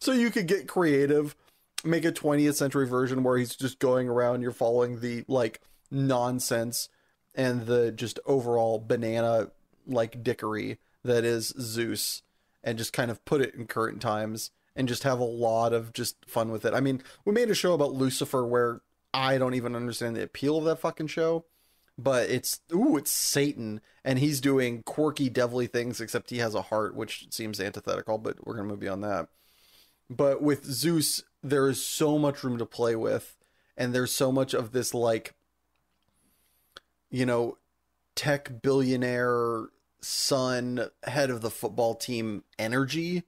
A: So you could get creative, make a 20th century version where he's just going around, you're following the like nonsense and the just overall banana like dickery that is Zeus, and just kind of put it in current times and just have a lot of just fun with it. I mean, we made a show about Lucifer where I don't even understand the appeal of that fucking show, but it's Satan, and he's doing quirky, devilly things, except he has a heart, which seems antithetical, but we're going to move beyond that. But with Zeus, there is so much room to play with, and there's so much of this, like, tech billionaire son, head of the football team energy,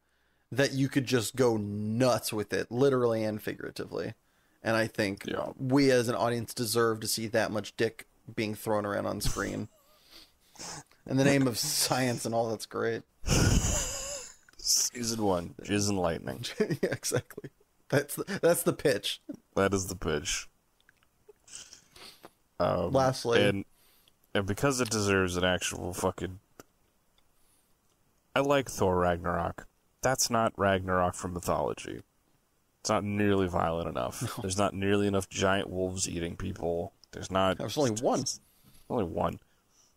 A: that you could just go nuts with it, literally and figuratively. And I think we as an audience deserve to see that much dick being thrown around on screen in the name of science and all. That's great.
B: Season 1, Jizz and Lightning.
A: Yeah, exactly. That's the pitch.
B: That is the pitch.
A: Lastly,
B: and because it deserves an actual fucking... I like Thor Ragnarok. That's not Ragnarok from mythology. It's not nearly violent enough. No. There's not nearly enough giant wolves eating people. There's only one. Only one.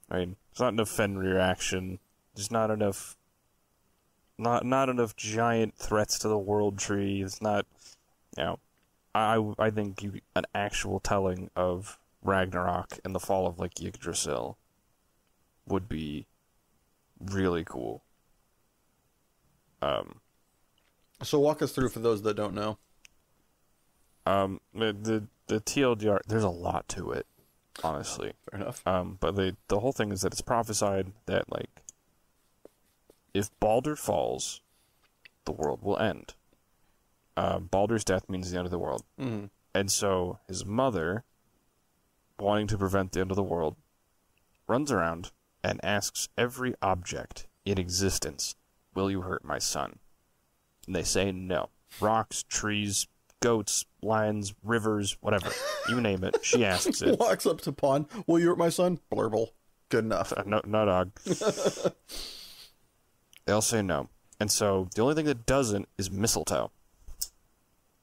B: I mean, there's not enough Fenrir action. There's not enough... Not enough giant threats to the world tree. It's not... I think an actual telling of Ragnarok and the fall of, like, Yggdrasil would be really cool.
A: So walk us through for those that don't know.
B: The TLDR, there's a lot to it, honestly.
A: Fair enough.
B: But the whole thing is that it's prophesied that, like, if Baldur falls, the world will end. Baldur's death means the end of the world.
A: Mm-hmm.
B: And so his mother, wanting to prevent the end of the world, runs around and asks every object in existence, "Will you hurt my son?" And they say no. Rocks, trees, goats, lions, rivers, whatever. You name it. She asks it.
A: Walks up to pond. "Will you hurt my son?" Blurble. Good enough.
B: No, dog. They'll say no. And so the only thing that doesn't is mistletoe.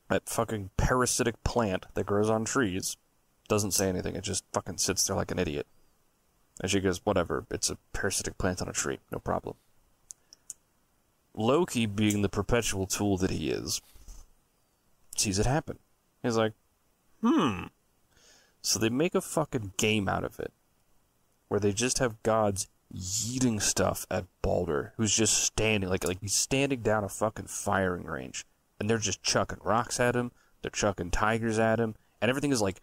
B: That fucking parasitic plant that grows on trees doesn't say anything. It just fucking sits there like an idiot. And she goes, whatever, it's a parasitic plant on a tree. No problem. Loki, being the perpetual tool that he is, sees it happen. He's like, So they make a fucking game out of it, where they just have gods yeeting stuff at Baldur, who's just standing, like he's standing down a fucking firing range, and they're just chucking rocks at him. They're chucking tigers at him, and everything is like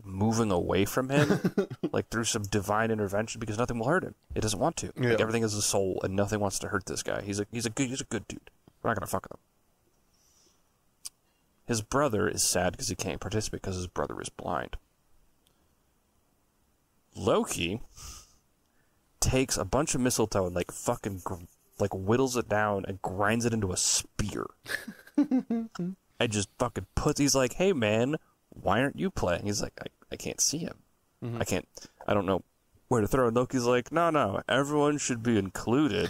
B: moving away from him, like through some divine intervention, because nothing will hurt him. It doesn't want to.
A: Yeah.
B: Like, everything is a soul, and nothing wants to hurt this guy. He's a good dude. We're not gonna fuck with him. His brother is sad because he can't participate because his brother is blind. Loki takes a bunch of mistletoe and like fucking like whittles it down and grinds it into a spear. And just fucking he's like, hey man, why aren't you playing? He's like, I can't see him. Mm-hmm. I don't know where to throw. And Loki's like, no, everyone should be included.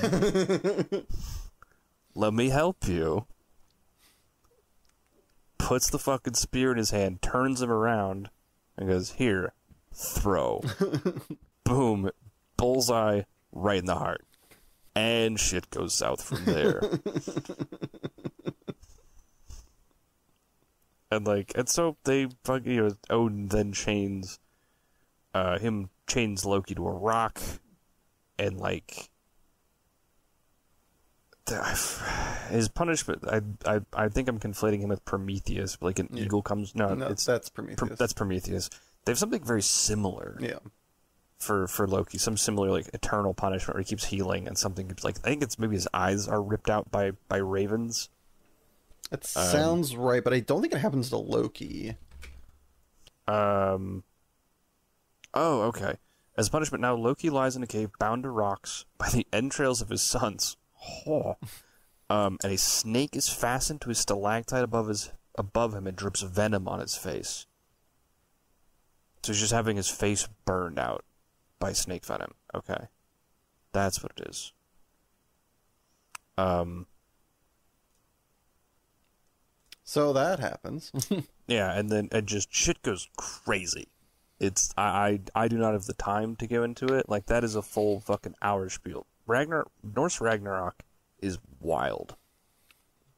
B: Let me help you. Puts the fucking spear in his hand, turns him around, and goes, here, throw. Boom. Bullseye right in the heart. And shit goes south from there. And so they fucking, Odin then chains Loki to a rock, and like his punishment, I think I'm conflating him with Prometheus, like an eagle comes
A: that's Prometheus.
B: That's Prometheus. They have something very similar.
A: Yeah.
B: For Loki, some similar like eternal punishment where he keeps healing, and something like, I think it's maybe his eyes are ripped out by ravens.
A: That sounds right, but I don't think it happens to Loki.
B: Oh, okay. As punishment, now Loki lies in a cave bound to rocks by the entrails of his sons. Oh. And a snake is fastened to his stalactite above him and drips venom on his face. So he's just having his face burned out by snake venom. Okay. That's what it is.
A: So that happens.
B: Yeah, and then just shit goes crazy. It's I do not have the time to go into it. Like, that is a full fucking hour spiel. Norse Ragnarok is wild.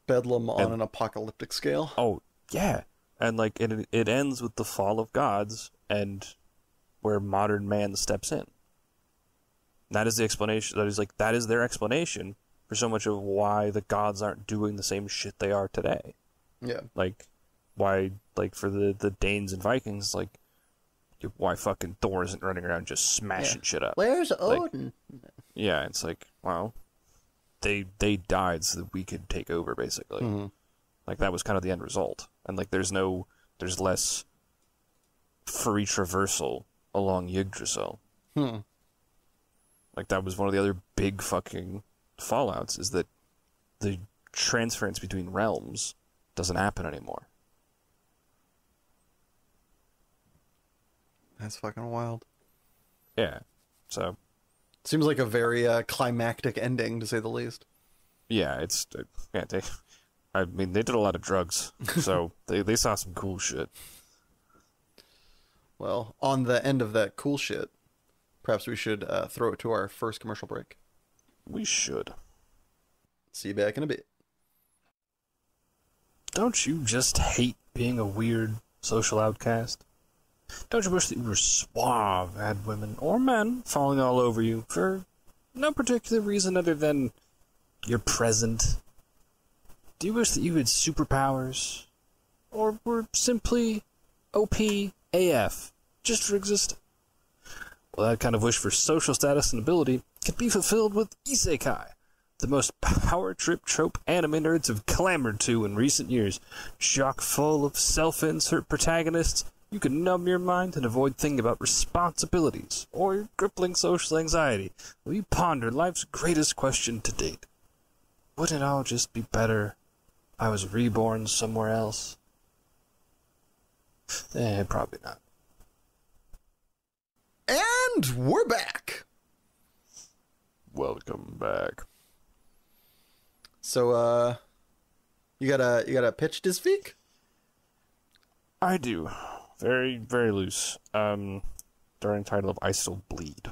A: Bedlam on an apocalyptic scale.
B: Oh, yeah. And like it ends with the fall of gods and where modern man steps in. That is the explanation. That is their explanation for so much of why the gods aren't doing the same shit they are today.
A: Yeah.
B: Like, why, like, for the Danes and Vikings, like, why fucking Thor isn't running around just smashing shit up.
A: Where's Odin?
B: Like, yeah, it's like, well, they died so that we could take over, basically. Mm-hmm. Like, that was kind of the end result. And, like, there's less free traversal along Yggdrasil. Like, that was one of the other big fucking fallouts, is that the transference between realms doesn't happen anymore.
A: That's fucking wild.
B: Yeah, so...
A: Seems like a very climactic ending, to say the least.
B: Yeah, they did a lot of drugs, so they saw some cool shit.
A: Well, on the end of that cool shit, perhaps we should throw it to our first commercial break.
B: We should.
A: See you back in a bit.
B: Don't you just hate being a weird social outcast? Don't you wish that you were suave, had women or men falling all over you for no particular reason other than you're present? Do you wish that you had superpowers? Or were simply OP AF, just for existing? Well, that kind of wish for social status and ability can be fulfilled with Isekai, the most power trip trope anime nerds have clamored to in recent years. Chock full of self-insert protagonists, you can numb your mind and avoid thinking about responsibilities or your crippling social anxiety while you ponder life's greatest question to date. Wouldn't it all just be better if I was reborn somewhere else? Probably not.
A: And we're back!
B: Welcome back.
A: So, you got a pitch this week?
B: I do. Very, very loose. During the title of I Still Bleed.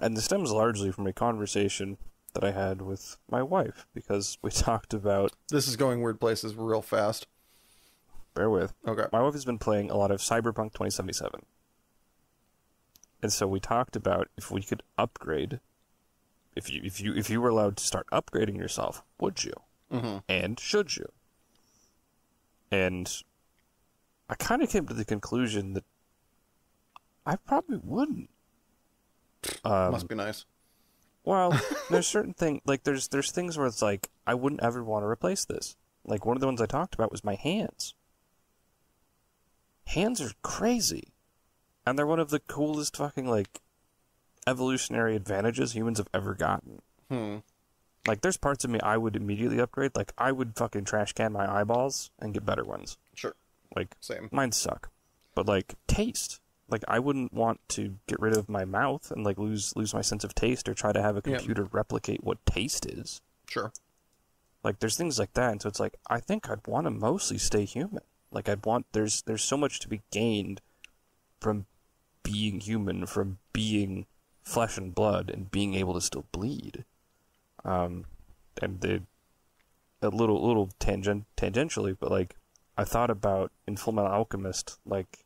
B: And this stems largely from a conversation that I had with my wife, because we talked about...
A: This is going weird places real fast.
B: Bear with.
A: Okay.
B: My wife has been playing a lot of Cyberpunk 2077. And so we talked about if we could upgrade... If you were allowed to start upgrading yourself, would you?
A: Mm-hmm.
B: And should you? And I kind of came to the conclusion that I probably wouldn't.
A: Must be nice.
B: Well, there's certain things, like, there's things where it's like, I wouldn't ever want to replace this. Like, one of the ones I talked about was my hands. Hands are crazy. And they're one of the coolest fucking, like, evolutionary advantages humans have ever gotten. Like, there's parts of me I would immediately upgrade. Like, I would fucking trash can my eyeballs and get better ones.
A: Sure.
B: Like,
A: Same.
B: mine suck. But, like, taste. Like, I wouldn't want to get rid of my mouth and, like, lose my sense of taste or try to have a computer replicate what taste is.
A: Sure.
B: Like, there's things like that, and so it's like, I think I'd want to mostly stay human. Like, there's so much to be gained from being human, from being flesh and blood, and being able to still bleed. And a little tangentially, but, like, I thought about, in Fullmetal Alchemist, like,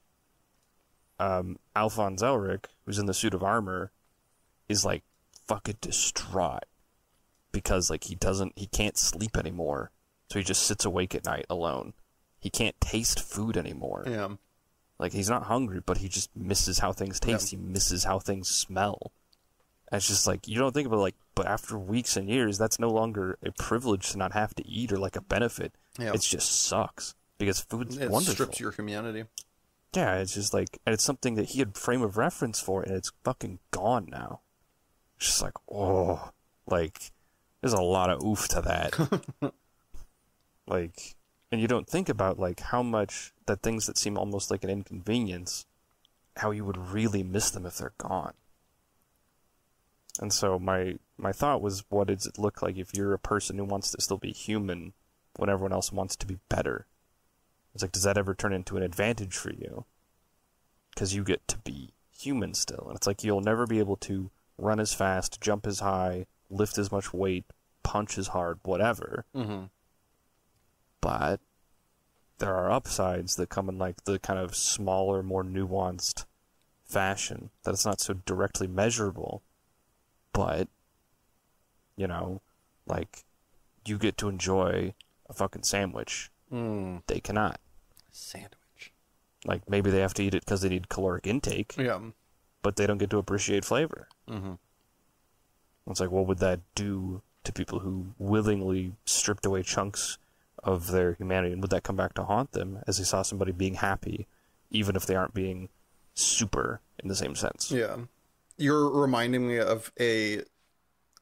B: Alphonse Elric, who's in the suit of armor, is, like, fucking distraught. Because, like, he can't sleep anymore. So he just sits awake at night alone. He can't taste food anymore.
A: Yeah.
B: Like, he's not hungry, but he just misses how things taste. He misses how things smell. And it's just like, you don't think about it, like, but after weeks and years, that's no longer a privilege to not have to eat or, like, a benefit.
A: Yeah.
B: It just sucks. Because food's
A: it
B: wonderful.
A: strips your humanity.
B: Yeah, it's just like, and it's something that he had frame of reference for, and it's fucking gone now. It's just like, oh, like, there's a lot of oof to that. Like, and you don't think about, like, how much that things that seem almost like an inconvenience, how you would really miss them if they're gone. And so my thought was, what does it look like if you're a person who wants to still be human when everyone else wants to be better? It's like, does that ever turn into an advantage for you? Because you get to be human still. And it's like, you'll never be able to run as fast, jump as high, lift as much weight, punch as hard, whatever.
A: Mm-hmm.
B: But there are upsides that come in, like, the kind of smaller, more nuanced fashion, that it's not so directly measurable. But, you know, like, you get to enjoy a fucking sandwich. They cannot.
A: Sandwich.
B: Like, maybe they have to eat it because they need caloric intake.
A: Yeah.
B: But they don't get to appreciate flavor.
A: Mm-hmm.
B: It's like, what would that do to people who willingly stripped away chunks of their humanity? And would that come back to haunt them as they saw somebody being happy, even if they aren't being super in the same sense?
A: Yeah. You're reminding me of a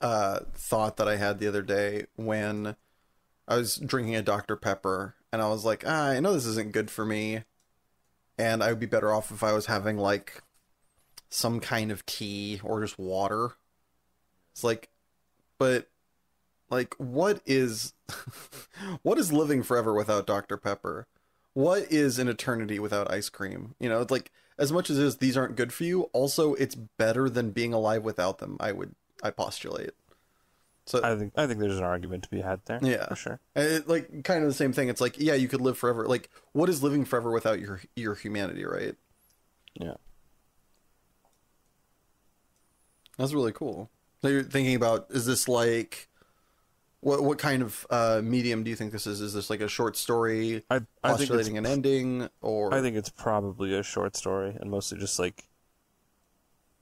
A: thought that I had the other day when I was drinking a Dr. Pepper, and I was like, I know this isn't good for me, and I would be better off if I was having, like, some kind of tea or just water. It's like, but, like, what is what is living forever without Dr. Pepper? What is an eternity without ice cream? You know, it's like, as much as it is, these aren't good for you, also it's better than being alive without them, I postulate. So
B: I think there's an argument to be had there.
A: Yeah,
B: for sure.
A: And like, kind of the same thing. It's like, yeah, you could live forever. Like, what is living forever without your humanity, right?
B: Yeah.
A: That's really cool. So you're thinking about, is this like, what kind of medium do you think this is? Is this like a short story
B: I
A: postulating an ending, or?
B: I think it's probably a short story, and mostly just like,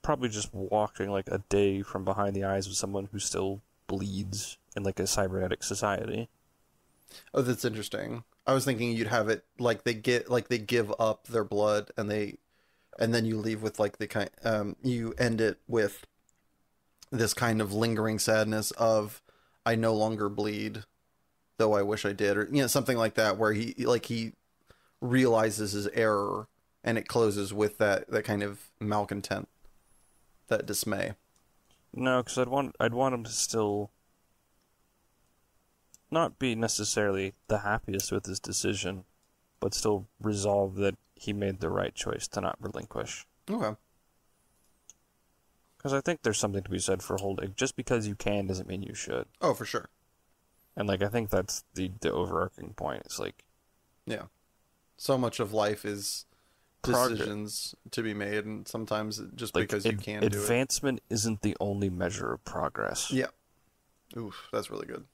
B: probably just walking like a day from behind the eyes of someone who still bleeds in like a cybernetic society.
A: Oh, that's interesting. I was thinking you'd have it like they give up their blood, and then you leave with like the kind you end it with this kind of lingering sadness of, I no longer bleed, though I wish I did, or, you know, something like that, where he realizes his error, and it closes with that kind of malcontent, that dismay.
B: No, because I'd want him to still not be necessarily the happiest with his decision, but still resolve that he made the right choice to not relinquish.
A: Okay.
B: Because I think there's something to be said for holding. Just because you can doesn't mean you should.
A: Oh, for sure.
B: And like, I think that's the overarching point. It's like,
A: yeah, so much of life is decisions to be made, and sometimes just
B: like,
A: because you can do it.
B: Advancement isn't the only measure of progress.
A: Yeah. Oof, that's really good.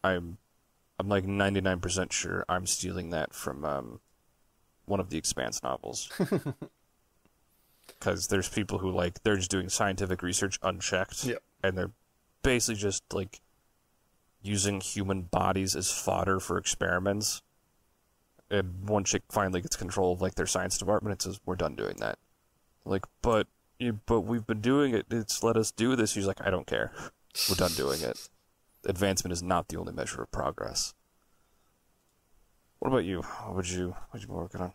B: I'm like 99% sure I'm stealing that from one of the Expanse novels. Because there's people who, like, they're just doing scientific research unchecked.
A: Yep.
B: And they're basically just, like, using human bodies as fodder for experiments. And one chick finally gets control of, like, their science department and says, we're done doing that. Like, but we've been doing it. It's let us do this. She's like, I don't care. We're done doing it. Advancement is not the only measure of progress. What about you? What would you be working on?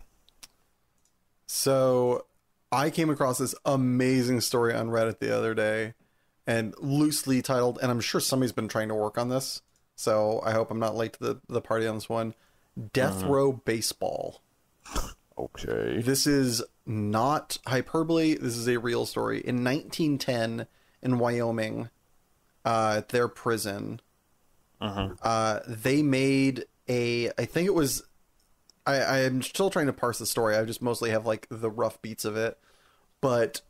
A: So, I came across this amazing story on Reddit the other day, and loosely titled, and I'm sure somebody's been trying to work on this, so I hope I'm not late to the party on this one. Death Row Baseball.
B: Okay.
A: This is not hyperbole. This is a real story. In 1910, in Wyoming, at their prison, they made I think it was, I am still trying to parse the story. I just mostly have like the rough beats of it. But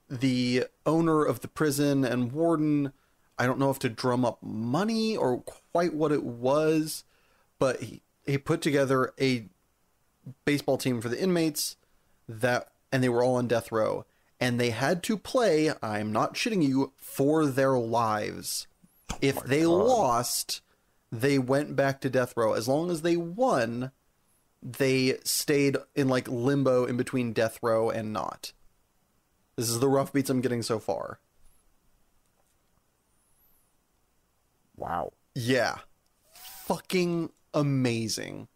A: the owner of the prison and warden, I don't know if to drum up money or quite what it was, but he put together a baseball team for the inmates and they were all on death row. And they had to play, I'm not shitting you, for their lives. If they lost, they went back to death row. As long as they won, they stayed in like limbo in between death row and not. This is the rough beats I'm getting so far.
B: Wow.
A: Yeah. Fucking amazing.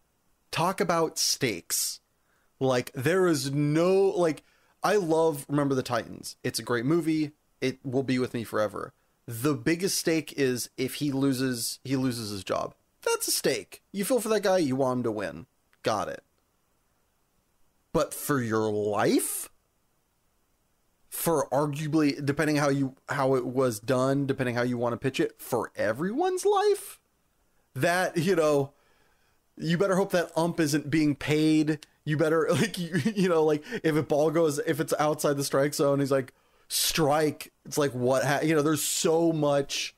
A: Talk about stakes. Like, there is no, like, I love Remember the Titans. It's a great movie. It will be with me forever. The biggest stake is if he loses his job. That's a stake. You feel for that guy, you want him to win. Got it. But for your life? For arguably, depending how it was done, depending how you want to pitch it, for everyone's life? That, you better hope that ump isn't being paid. You better, like, like, if it's outside the strike zone, he's like, strike. It's like, there's so much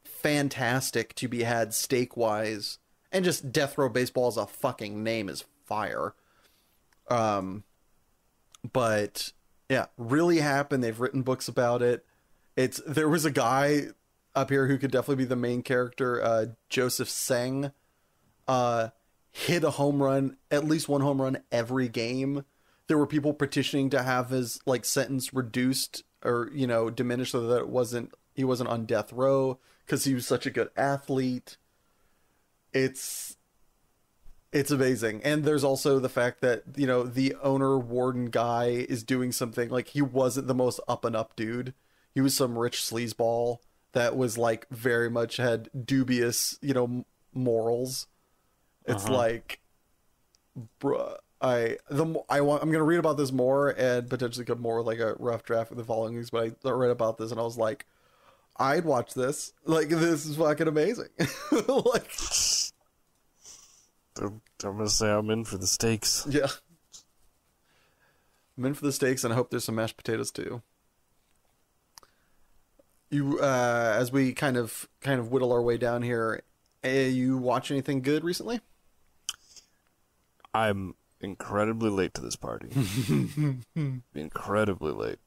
A: fantastic to be had stake-wise. And just Death Row Baseball as a fucking name is fire. But, yeah, really happened. They've written books about it. There was a guy up here who could definitely be the main character, Joseph Seng, hit a home run, at least one home run every game. There were people petitioning to have his like sentence reduced or diminished so that he wasn't on death row because he was such a good athlete. It's amazing. And there's also the fact that the owner warden guy is doing something like he wasn't the most up and up dude. He was some rich sleazeball that was like very much had dubious morals. It's like, bruh, I'm gonna read about this more and potentially come more like a rough draft with the following weeks. But I read about this and I was like, I'd watch this. Like, this is fucking amazing. Like,
B: I'm gonna say I'm in for the steaks.
A: Yeah, I'm in for the steaks, and I hope there's some mashed potatoes too. You, as we kind of whittle our way down here, you watch anything good recently?
B: I'm incredibly late to this party. Incredibly late.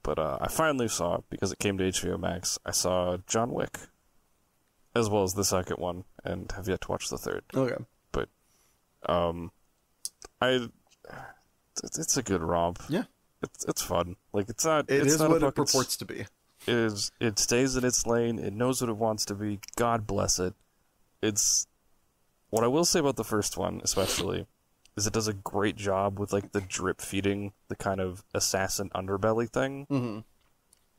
B: But I finally saw, because it came to HBO Max, I saw John Wick. As well as the second one, and have yet to watch the third.
A: Okay.
B: But, it's a good romp.
A: Yeah.
B: It's fun. Like, it's not...
A: It
B: it's
A: is
B: not
A: what it purports to be.
B: It stays in its lane. It knows what it wants to be. God bless it. What I will say about the first one, especially, is it does a great job with like the drip feeding, the kind of assassin underbelly thing,
A: mm-hmm.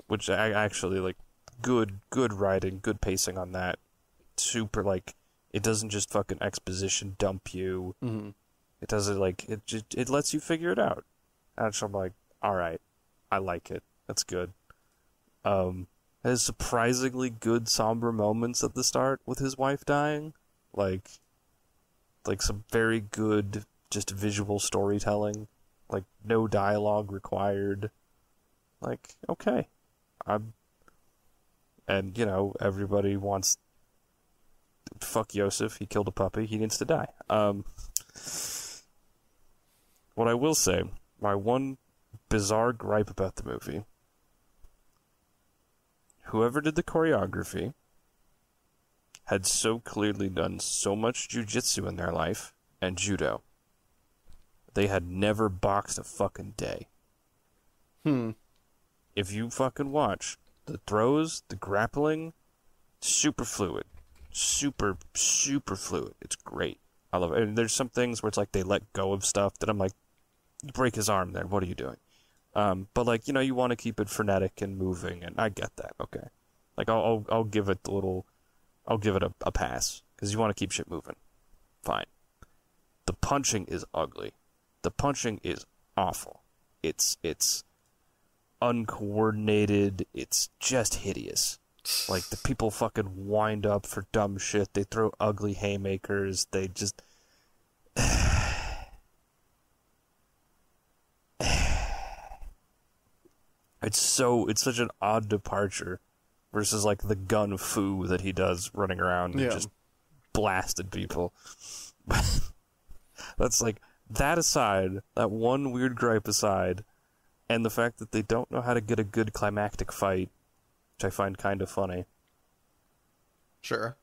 B: which I actually like. Good writing, good pacing on that. Super like, it doesn't just fucking exposition dump you.
A: Mm-hmm.
B: It does it like it lets you figure it out. And so I'm like, all right, I like it. That's good. Has surprisingly good somber moments at the start with his wife dying, like some very good just visual storytelling, like no dialogue required. Like, okay, and everybody wants fuck Yosef. He killed a puppy. He needs to die. What I will say, my one bizarre gripe about the movie, whoever did the choreography had so clearly done so much jujitsu in their life and judo. They had never boxed a fucking day. If you fucking watch, the throws, the grappling, super fluid. Super, super fluid. It's great. I love it. And there's some things where it's like they let go of stuff that I'm like, you break his arm there. What are you doing? But like, you want to keep it frenetic and moving, and I get that. Okay. Like, I'll give it I'll give it a pass, because you want to keep shit moving. Fine. The punching is ugly. The punching is awful. It's uncoordinated. It's just hideous. Like, the people fucking wind up for dumb shit. They throw ugly haymakers. They just... It's such an odd departure versus, like, the gun fu that he does running around and just blasted people. That's like, that aside, that one weird gripe aside, and the fact that they don't know how to get a good climactic fight, which I find kind of funny.
A: Sure.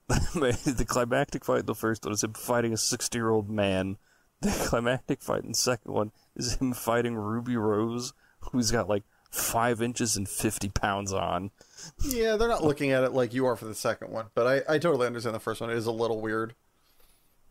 B: The climactic fight in the first one is him fighting a 60-year-old man. The climactic fight in the second one is him fighting Ruby Rose, who's got like 5 inches and 50 pounds on.
A: Yeah, they're not looking at it like you are for the second one, but I totally understand the first one. It is a little weird.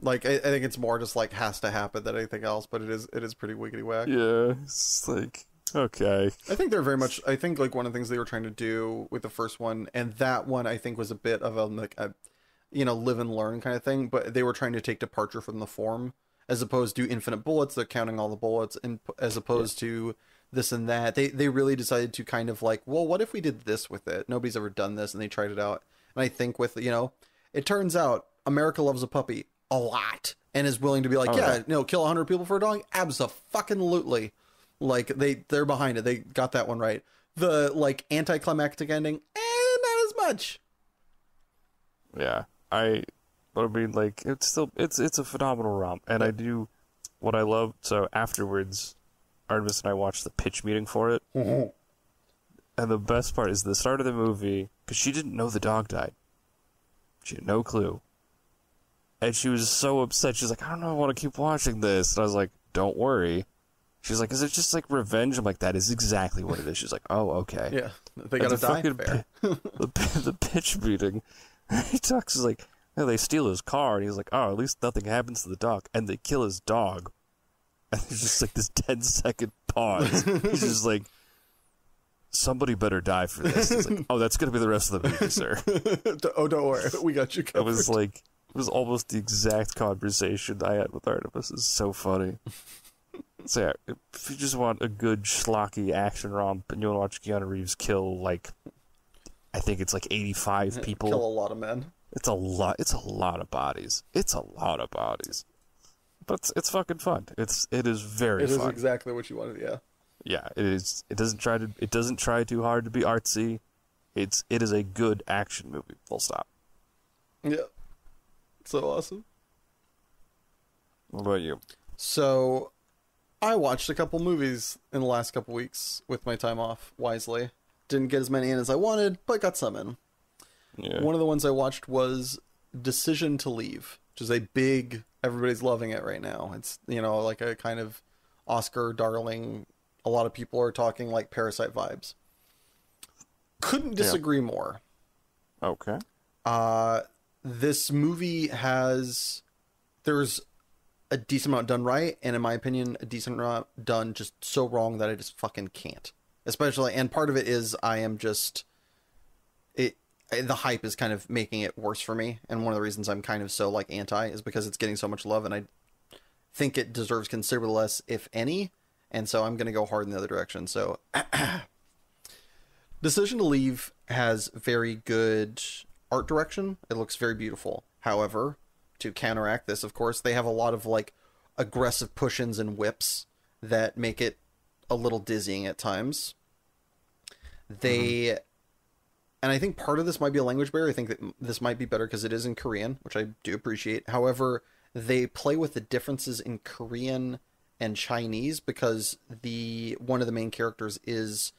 A: Like, I think it's more just like has to happen than anything else, but it is pretty wiggity whack.
B: Yeah, it's like, okay.
A: I think they're very much, I think like one of the things they were trying to do with the first one, and that one I think was a bit of a live and learn kind of thing, but they were trying to take departure from the form, as opposed to infinite bullets. They're counting all the bullets, and as opposed to this and that. They really decided to kind of like, well, what if we did this with it? Nobody's ever done this, and they tried it out. And I think with, it turns out America loves a puppy a lot and is willing to be like, kill 100 people for a dog? Abso-fucking-lutely. Like, they're behind it. They got that one right. The, like, anticlimactic ending, not as much.
B: Yeah. I mean, like, it's a phenomenal romp. And I do, what I love, so afterwards, Artemis and I watched the pitch meeting for it.
A: Mm-hmm.
B: And the best part is the start of the movie, because she didn't know the dog died. She had no clue. And she was so upset. She's like, I don't know, I want to keep watching this. And I was like, don't worry. She's like, is it just like revenge? I'm like, that is exactly what it is. She's like, oh, okay.
A: Yeah, they gotta die. Fair.
B: The pitch meeting, he talks, he's like, they steal his car. And he's like, oh, at least nothing happens to the dog. And they kill his dog. And there's just like this 10-second pause. He's just like, somebody better die for this. It's like, oh, that's going to be the rest of the movie, sir.
A: Oh, don't worry. We got you covered.
B: It was almost the exact conversation I had with Artemis. It's so funny. So yeah, if you just want a good schlocky action romp and you want to watch Keanu Reeves kill, like, I think it's like 85 people.
A: Kill a lot of men.
B: It's a lot of bodies. But it's fucking fun. It is very fun.
A: It is exactly what you wanted, yeah.
B: Yeah, it is. It doesn't try too hard to be artsy. It is a good action movie. Full stop.
A: Yeah. So awesome.
B: What about you?
A: So, I watched a couple movies in the last couple weeks with my time off wisely. Didn't get as many in as I wanted, but got some in.
B: Yeah.
A: One of the ones I watched was Decision to Leave, which is a big, everybody's loving it right now. It's, like a kind of Oscar darling. A lot of people are talking like Parasite vibes. Couldn't disagree more.
B: Okay.
A: This movie there's a decent amount done right, and in my opinion, a decent amount done just so wrong that I just fucking can't. Especially, and part of it is the hype is kind of making it worse for me, and one of the reasons I'm kind of so like anti is because it's getting so much love, and I think it deserves considerably less, if any, and so I'm going to go hard in the other direction. So, Decision to Leave has very good art direction. It looks very beautiful. However, to counteract this, of course, they have a lot of like aggressive push-ins and whips that make it a little dizzying at times. They and I think part of this might be a language barrier. I think that this might be better because it is in Korean, which I do appreciate. However, they play with the differences in Korean and Chinese because one of the main characters is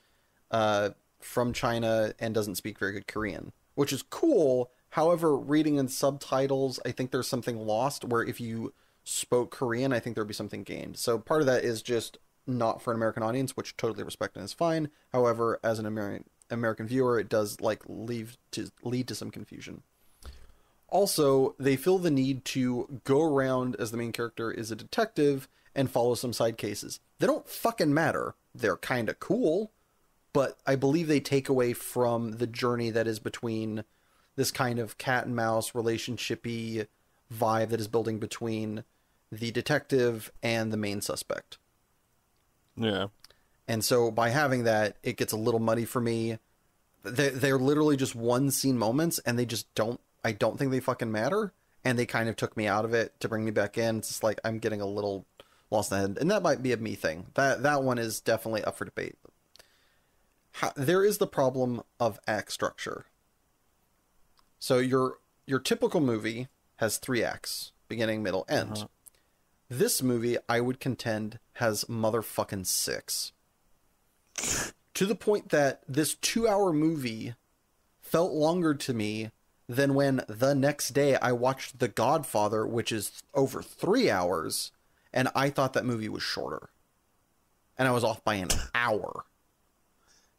A: from China and doesn't speak very good Korean, which is cool. However, reading in subtitles, I think there's something lost where if you spoke Korean, I think there'd be something gained. So part of that is just not for an American audience, which totally respect and is fine. However, as an American viewer, it does like lead to some confusion. Also, they feel the need to go around as the main character is a detective and follow some side cases. They don't fucking matter. They're kind of cool, but I believe they take away from the journey that is between this kind of cat and mouse relationshipy vibe that is building between the detective and the main suspect.
B: Yeah.
A: And so by having that, it gets a little muddy for me. They're literally just one scene moments, and I don't think they fucking matter. And they kind of took me out of it to bring me back in. It's just like, I'm getting a little lost in the head. And that might be a me thing. That one is definitely up for debate. There is the problem of act structure. So your typical movie has 3 acts, beginning, middle, end. Uh-huh. This movie, I would contend, has motherfucking 6. To the point that this 2-hour movie felt longer to me than when the next day I watched The Godfather, which is over 3 hours, and I thought that movie was shorter. And I was off by an hour.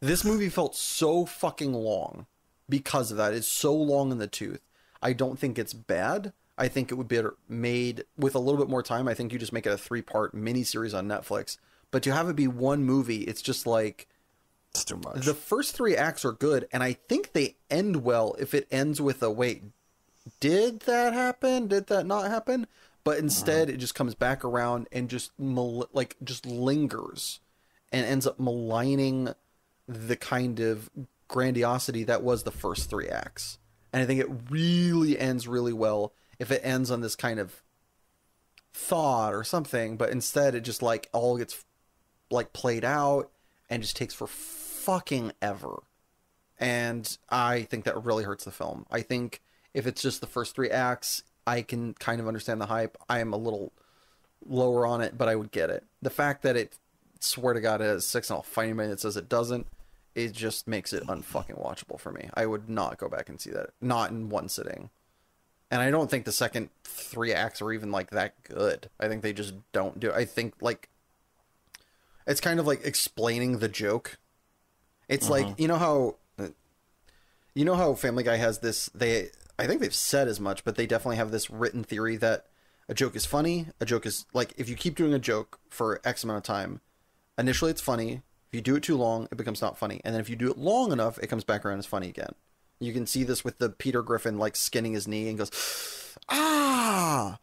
A: This movie felt so fucking long because of that. It's so long in the tooth. I don't think it's bad. I think it would be made with a little bit more time. I think you just make it a 3-part miniseries on Netflix. But to have it be one movie, it's just like...
B: It's too much.
A: The first 3 acts are good, and I think they end well if it ends with a, wait, did that happen? Did that not happen? But instead, it just comes back around and just just lingers and ends up maligning the kind of grandiosity that was the first 3 acts. And I think it really ends really well if it ends on this kind of thought or something, but instead it just like all gets like played out and just takes for fucking ever. And I think that really hurts the film. I think if it's just the first 3 acts, I can kind of understand the hype. I am a little lower on it, but I would get it. The fact that it, swear to God, it has 6.5 fighting minutes says it doesn't, it just makes it unfucking watchable for me. I would not go back and see that. Not in one sitting. And I don't think the second 3 acts are even like that good. I think they just don't do. I think like it's kind of like explaining the joke. It's like, you know how Family Guy has this, I think they've said as much, but they definitely have this written theory that a joke is funny. A joke is like, if you keep doing a joke for X amount of time, initially it's funny. If you do it too long, it becomes not funny. And then if you do it long enough, it comes back around as funny again. You can see this with the Peter Griffin, like, skinning his knee and goes, ah,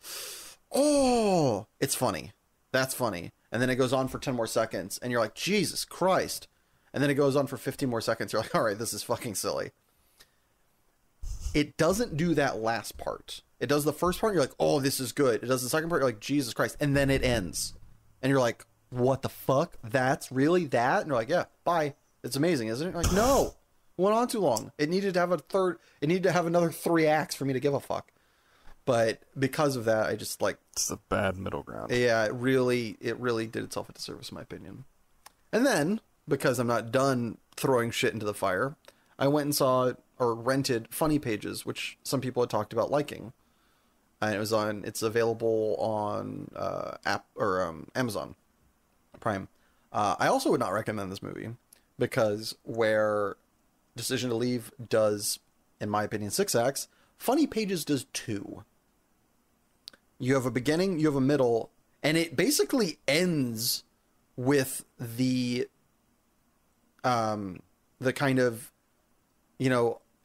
A: oh, it's funny. That's funny. And then it goes on for 10 more seconds, and you're like, Jesus Christ. And then it goes on for 15 more seconds. You're like, all right, this is fucking silly. It doesn't do that last part. It does the first part, you're like, oh, this is good. It does the second part, you're like, Jesus Christ. And then it ends. And you're like, what the fuck? That's really that? And you're like, yeah, bye. It's amazing, isn't it? You're like, no. Went on too long. It needed to have another 3 acts for me to give a fuck. But because of that, I just like,
B: it's a bad middle ground.
A: Yeah, it really did itself a disservice in my opinion. And then, because I'm not done throwing shit into the fire, I went and saw or rented Funny Pages, which some people had talked about liking. And it's available on Amazon Prime. I also would not recommend this movie because where Decision to Leave does, in my opinion, 6 acts, Funny Pages does 2. You have a beginning, you have a middle, and it basically ends with the kind of,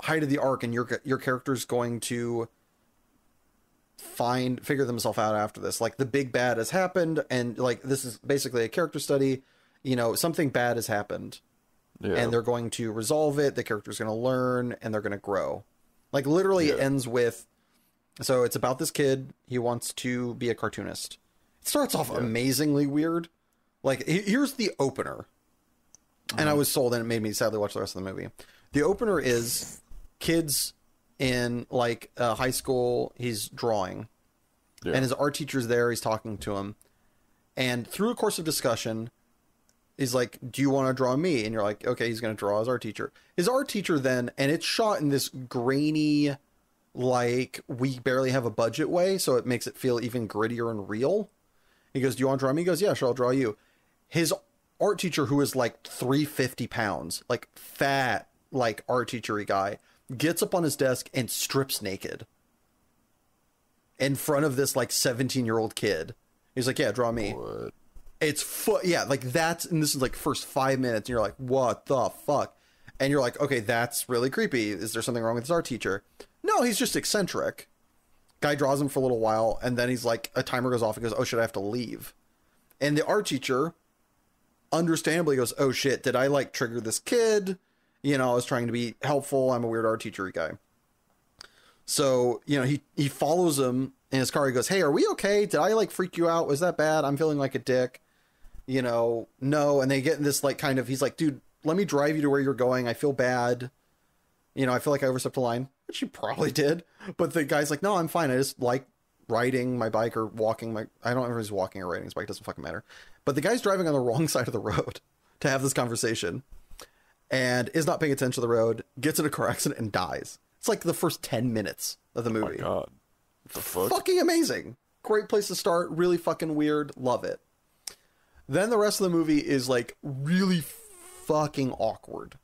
A: height of the arc, and your character's going to figure themselves out after this. Like, the big bad has happened, and like this is basically a character study. Something bad has happened. Yeah. And they're going to resolve it, the character's going to learn, and they're going to grow. Like, literally it ends with, so it's about this kid, he wants to be a cartoonist. It starts off amazingly weird. Like, here's the opener. And I was sold, and it made me sadly watch the rest of the movie. The opener is kids in like high school. He's drawing, and his art teacher's there. He's talking to him, and through a course of discussion, he's like, "Do you want to draw me?" And you're like, "Okay." He's going to draw his art teacher. His art teacher then, and it's shot in this grainy, like we barely have a budget way, so it makes it feel even grittier and real. He goes, "Do you want to draw me?" He goes, "Yeah, sure, I'll draw you." His art teacher, who is like 350 pounds, like fat, like art teachery guy, gets up on his desk and strips naked in front of this like 17-year-old kid. He's like, "Yeah, draw me."
B: What?
A: Yeah, like that's, and this is like first 5 minutes, and you're like, "What the fuck?" And you're like, "Okay, that's really creepy. Is there something wrong with this art teacher?" No, he's just eccentric. Guy draws him for a little while, and then he's like, a timer goes off and goes, "Oh shit, I have to leave." And the art teacher understandably goes, "Oh shit, did I like trigger this kid? You know, I was trying to be helpful. I'm a weird art teacher guy." So, you know, he follows him in his car. He goes, "Hey, are we okay? Did I like freak you out? Was that bad? I'm feeling like a dick." You know, no. And they get in this like kind of, he's like, "Dude, let me drive you to where you're going. I feel bad. You know, I feel like I overstepped a line," which you probably did. But the guy's like, "No, I'm fine. I just like riding my bike or walking my," I don't know if he's walking or riding his bike. Doesn't fucking matter. But the guy's driving on the wrong side of the road to have this conversation and is not paying attention to the road, gets in a car accident and dies. It's like the first 10 minutes of the movie.
B: Oh my god. What the fuck?
A: Fucking amazing. Great place to start. Really fucking weird. Love it. Then the rest of the movie is like really fucking awkward.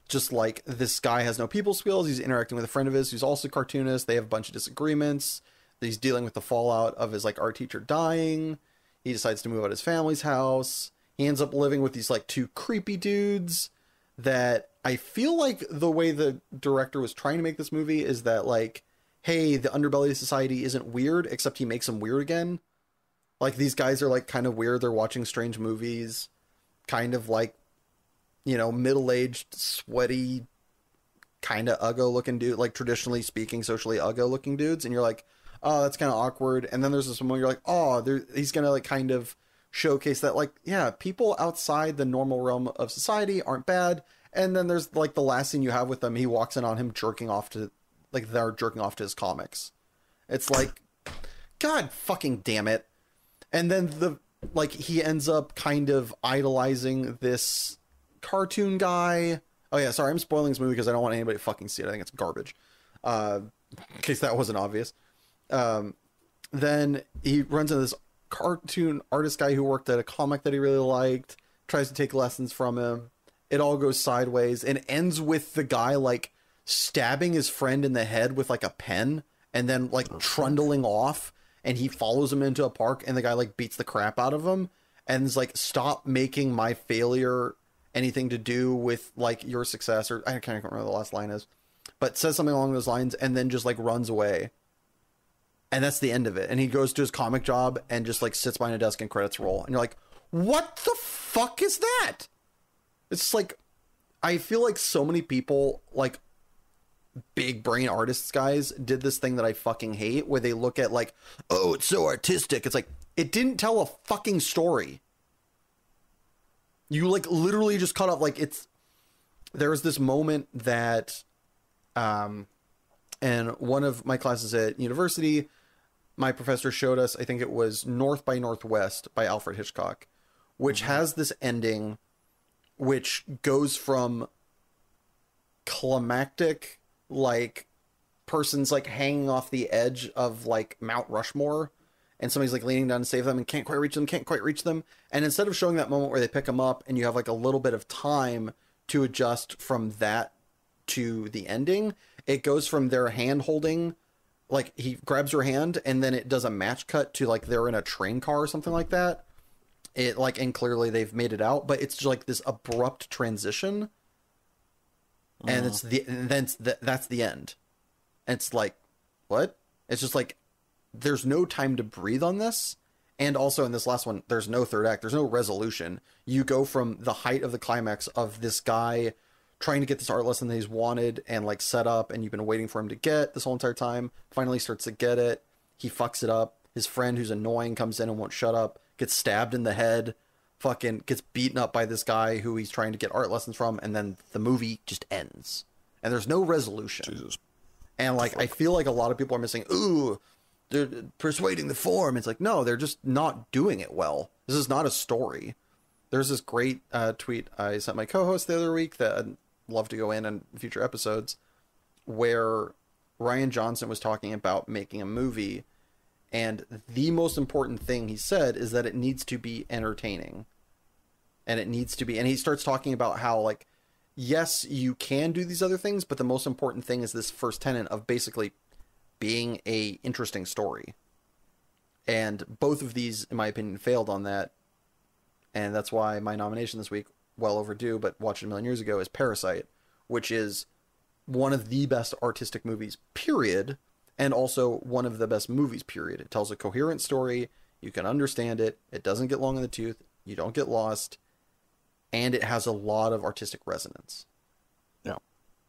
A: Just like this guy has no people skills. He's interacting with a friend of his who's also a cartoonist. They have a bunch of disagreements. He's dealing with the fallout of his like art teacher dying. He decides to move out of his family's house. He ends up living with these like two creepy dudes that I feel like the way the director was trying to make this movie is that like, hey, the underbelly of society isn't weird, except he makes them weird again. Like these guys are like kind of weird. They're watching strange movies, kind of like, you know, middle-aged, sweaty, kind of uggo looking dude, like traditionally speaking, socially uggo looking dudes. And you're like, "Oh, that's kind of awkward." And then there's this one where you're like, "Oh, he's going to like kind of showcase that like, yeah, people outside the normal realm of society aren't bad." And then there's like the last scene you have with them. He walks in on him jerking off to, like they're jerking off to his comics. It's like, God fucking damn it. And then he ends up kind of idolizing this cartoon guy. Oh yeah, sorry, I'm spoiling this movie because I don't want anybody to fucking see it. I think it's garbage. In case that wasn't obvious. Then he runs into this cartoon artist guy who worked at a comic that he really liked, tries to take lessons from him. It all goes sideways and ends with the guy like stabbing his friend in the head with like a pen and then like trundling off, and he follows him into a park and the guy like beats the crap out of him and is like, "Stop making my failure anything to do with like your success," or I can't remember what the last line is, but says something along those lines and then just like runs away. And that's the end of it. And he goes to his comic job and just like sits behind a desk and credits roll. And you're like, what the fuck is that? It's like, I feel like so many people, like big brain artists guys, did this thing that I fucking hate where they look at like, "Oh, it's so artistic." It's like, it didn't tell a fucking story. You like literally just cut off, like there was this moment that, and one of my classes at university, my professor showed us, I think it was North by Northwest by Alfred Hitchcock, which has this ending which goes from climactic, like person's like hanging off the edge of like Mount Rushmore and somebody's like leaning down to save them and can't quite reach them. And instead of showing that moment where they pick them up and you have like a little bit of time to adjust from that to the ending, it goes from their hand holding, like he grabs her hand and then it does a match cut to like they're in a train car or something like that. It like, and clearly they've made it out, but it's just like this abrupt transition. And that's the end. And it's like, what? It's just like, there's no time to breathe on this. And also in this last one, there's no third act. There's no resolution. You go from the height of the climax of this guy trying to get this art lesson that he's wanted and like set up and you've been waiting for him to get this whole entire time, finally starts to get it. He fucks it up. His friend who's annoying comes in and won't shut up, gets stabbed in the head fucking gets beaten up by this guy who he's trying to get art lessons from, and then the movie just ends. And there's no resolution.
B: Jesus.
A: And, like, I feel like a lot of people are missing, ooh, they're persuading the form. It's like, no, they're just not doing it well. This is not a story. There's this great tweet I sent my co-host the other week that I'd love to go in future episodes, where Ryan Johnson was talking about making a movie, and the most important thing he said is that it needs to be entertaining. And it needs to be, and he starts talking about how, like, yes, you can do these other things, but the most important thing is this first tenet of basically being a interesting story. And both of these, in my opinion, failed on that. And that's why my nomination this week, well overdue, but watched it a million years ago, is Parasite, which is one of the best artistic movies, period, and also one of the best movies, period. It tells a coherent story, you can understand it, it doesn't get long in the tooth, you don't get lost, and it has a lot of artistic resonance.
B: Yeah.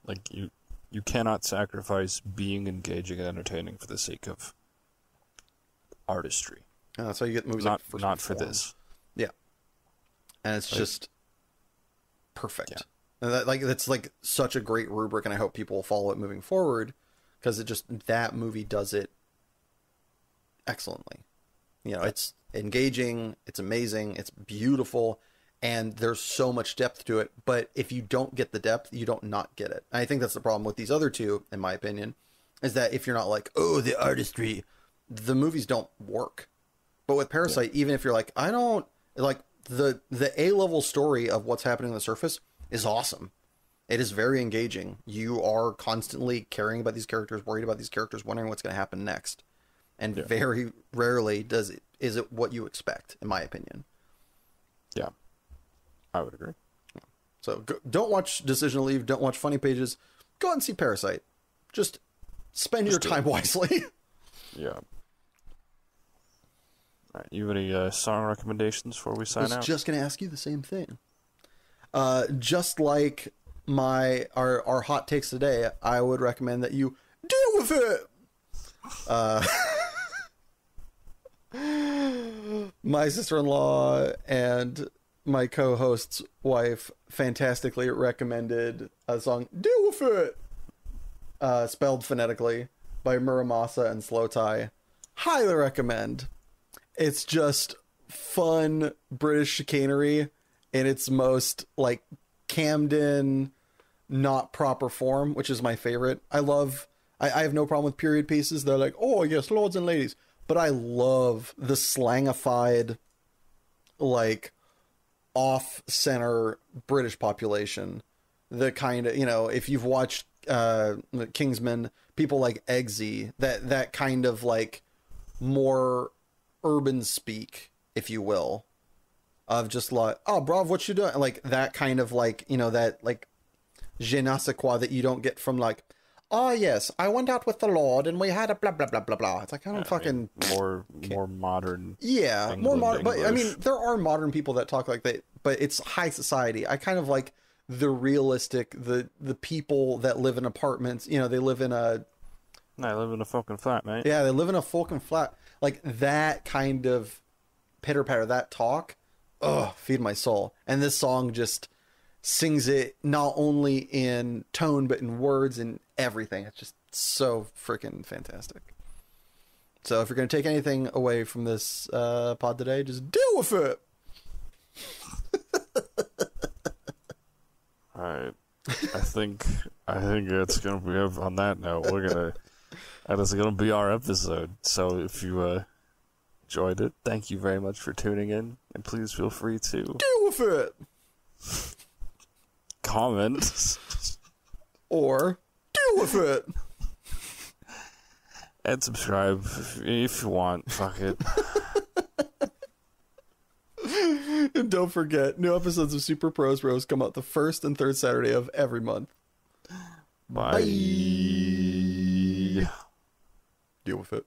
B: Like, you cannot sacrifice being engaging and entertaining for the sake of artistry.
A: And that's how you get movies
B: Not,
A: like First
B: not for
A: Reformed.
B: this.
A: Yeah. And it's just perfect.
B: Yeah.
A: And that's like such a great rubric, and I hope people will follow it moving forward, because that movie does it excellently. You know, it's engaging, it's amazing, it's beautiful, and there's so much depth to it. But if you don't get the depth, you don't not get it. And I think that's the problem with these other two, in my opinion, is that if you're not like, oh, the artistry, the movies don't work. But with Parasite, even if you're like, I don't like the A-level story of what's happening on the surface is awesome. It is very engaging. You are constantly caring about these characters, worried about these characters, wondering what's going to happen next. And very rarely is it what you expect, in my opinion.
B: Yeah. I would agree.
A: So don't watch Decision to Leave. Don't watch Funny Pages. Go out and see Parasite. Just spend your time wisely.
B: Yeah. All right, you have any song recommendations before we sign out?
A: I was just going to ask you the same thing. Just like our hot takes today, I would recommend that you deal with it. My sister-in-law and my co-host's wife fantastically recommended a song, Deal With It, spelled phonetically, by Muramasa and Slow Tie. Highly recommend. It's just fun British chicanery in its most, like, Camden, not proper form, which is my favorite. I have no problem with period pieces. They're like, oh, yes, lords and ladies. But I love the slangified, like, off-center British population. The kind of, if you've watched Kingsman, people like Eggsy, that kind of, like, more urban speak, if you will, of just like, oh, bruv, what you doing? Like, that kind of, like, that, like, je ne sais quoi that you don't get from, like, oh, yes, I went out with the Lord and we had a blah, blah, blah, blah, blah. It's like, I don't fucking...
B: more modern.
A: Yeah,
B: England,
A: more modern.
B: English.
A: But, I mean, there are modern people that talk like that, but it's high society. I kind of like the realistic, the people that live in apartments. They live in a...
B: I live in a fucking flat, mate.
A: Yeah, they live in a fucking flat. Like, that kind of pitter-patter, that talk, feed my soul. And this song just sings it not only in tone, but in words and everything. It's just so freaking fantastic. So if you're going to take anything away from this pod today, just deal with it.
B: All right. I think it's going to be on that note. That is going to be our episode. So if you enjoyed it, thank you very much for tuning in, and please feel free to
A: deal with it.
B: Comment
A: or deal with it
B: and subscribe if you want. Fuck it.
A: And don't forget, new episodes of Super Pros Bros come out the first and third Saturday of every month.
B: Bye.
A: Deal with it.